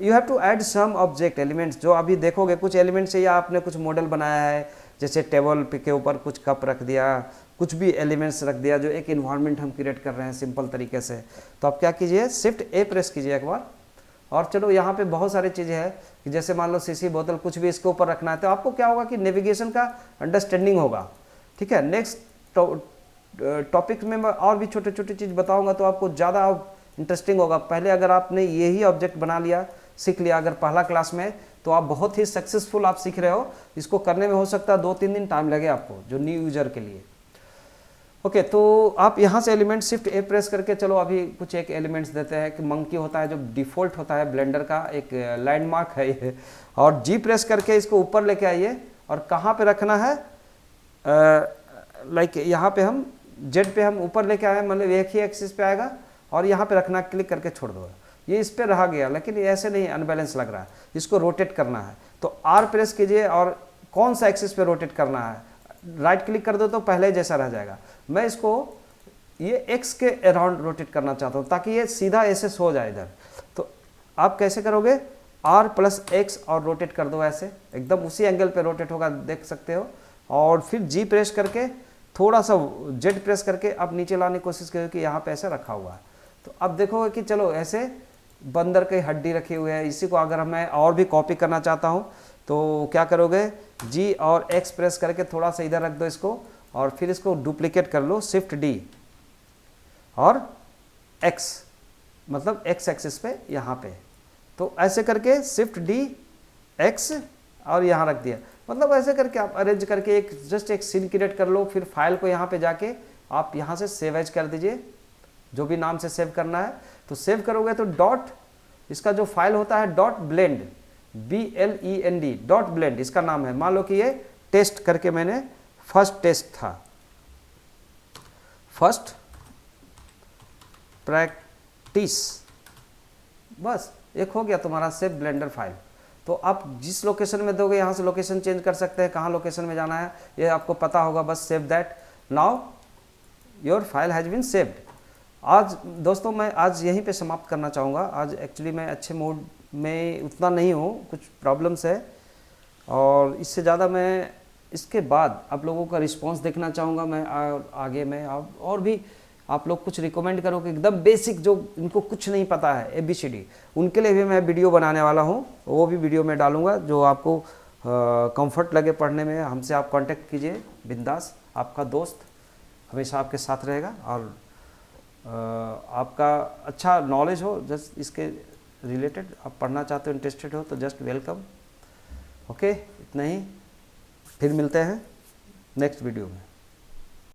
you have to add some object elements. जो अभी देखोगे कुछ एलिमेंट्स से, या आपने कुछ मॉडल बनाया है, जैसे टेबल के ऊपर कुछ कप रख दिया, कुछ भी एलिमेंट्स रख दिया, जो एक इन्वायरमेंट हम क्रिएट कर रहे हैं सिंपल तरीके से। तो आप क्या कीजिए, शिफ्ट ए प्रेस कीजिए एक बार, और चलो यहाँ पे बहुत सारी चीज़ें हैं कि जैसे मान लो सीसी बोतल कुछ भी इसके ऊपर रखना है, तो आपको क्या होगा कि नेविगेशन का अंडरस्टैंडिंग होगा, ठीक है। नेक्स्ट टॉपिक में मैं और भी छोटे छोटे चीज़ बताऊंगा तो आपको ज़्यादा इंटरेस्टिंग होगा। पहले अगर आपने यही ऑब्जेक्ट बना लिया, सीख लिया अगर पहला क्लास में, तो आप बहुत ही सक्सेसफुल आप सीख रहे हो। इसको करने में हो सकता है 2-3 दिन टाइम लगे आपको, जो न्यू यूजर के लिए। ओके, तो आप यहाँ से एलिमेंट शिफ्ट ए प्रेस करके, चलो अभी कुछ एक एलिमेंट्स देते हैं कि मंकी होता है, जो डिफ़ॉल्ट होता है ब्लेंडर का एक लैंडमार्क है ये, और जी प्रेस करके इसको ऊपर लेके आइए, और कहाँ पे रखना है, लाइक यहाँ पे हम जेड पे हम ऊपर लेके आए, मतलब एक ही एक्सिस पे आएगा, और यहाँ पे रखना, क्लिक करके छोड़ दो। ये इस पे रह गया, लेकिन ये ऐसे नहीं, अनबैलेंस लग रहा है, इसको रोटेट करना है। तो आर प्रेस कीजिए, और कौन सा एक्सिस पे रोटेट करना है, राइट क्लिक कर दो तो पहले जैसा रह जाएगा। मैं इसको ये एक्स के अराउंड रोटेट करना चाहता हूँ ताकि ये सीधा ऐसे सो जाए इधर। तो आप कैसे करोगे, आर प्लस एक्स और रोटेट कर दो, ऐसे एकदम उसी एंगल पे रोटेट होगा, देख सकते हो। और फिर जी प्रेस करके थोड़ा सा जेड प्रेस करके अब नीचे लाने की कोशिश करो कि यहाँ पे ऐसे रखा हुआ है। तो अब देखोगे कि चलो ऐसे बंदर की हड्डी रखी हुई है, इसी को अगर मैं और भी कॉपी करना चाहता हूँ तो क्या करोगे, जी और एक्स प्रेस करके थोड़ा सा इधर रख दो इसको, और फिर इसको डुप्लीकेट कर लो, शिफ्ट डी और एक्स, मतलब एक्स एक्सिस पे यहाँ पे, तो ऐसे करके शिफ्ट डी एक्स और यहाँ रख दिया, मतलब ऐसे करके आप अरेंज करके एक जस्ट एक सीन क्रिएट कर लो। फिर फाइल को यहाँ पे जाके आप यहाँ से सेव एज कर दीजिए, जो भी नाम से सेव करना है। तो सेव करोगे तो डॉट, इसका जो फाइल होता है dot blend, BLEND dot blend इसका नाम है। मान लो कि ये टेस्ट करके मैंने फर्स्ट टेस्ट था, फर्स्ट प्रैक्टिस, बस एक हो गया तुम्हारा सेव ब्लेंडर फाइल। तो आप जिस लोकेशन में दोगे यहाँ से लोकेशन चेंज कर सकते हैं, कहाँ लोकेशन में जाना है ये आपको पता होगा, बस save that, now your file has been saved. आज दोस्तों मैं आज यहीं पे समाप्त करना चाहूँगा। आज एक्चुअली मैं अच्छे मूड में उतना नहीं हूँ, कुछ प्रॉब्लम्स है, और इससे ज़्यादा मैं इसके बाद आप लोगों का रिस्पांस देखना चाहूँगा। मैं आगे में और भी आप लोग कुछ रिकमेंड करो कि एकदम बेसिक, जो इनको कुछ नहीं पता है ABCD, उनके लिए भी मैं वीडियो बनाने वाला हूँ, वो भी वीडियो में डालूँगा। जो आपको कंफर्ट लगे पढ़ने में, हमसे आप कांटेक्ट कीजिए बिंदास, आपका दोस्त हमेशा आपके साथ रहेगा। और आपका अच्छा नॉलेज हो जस्ट इसके रिलेटेड, आप पढ़ना चाहते हो, इंटरेस्टेड हो तो जस्ट वेलकम। ओके, इतना ही, फिर मिलते हैं नेक्स्ट वीडियो में।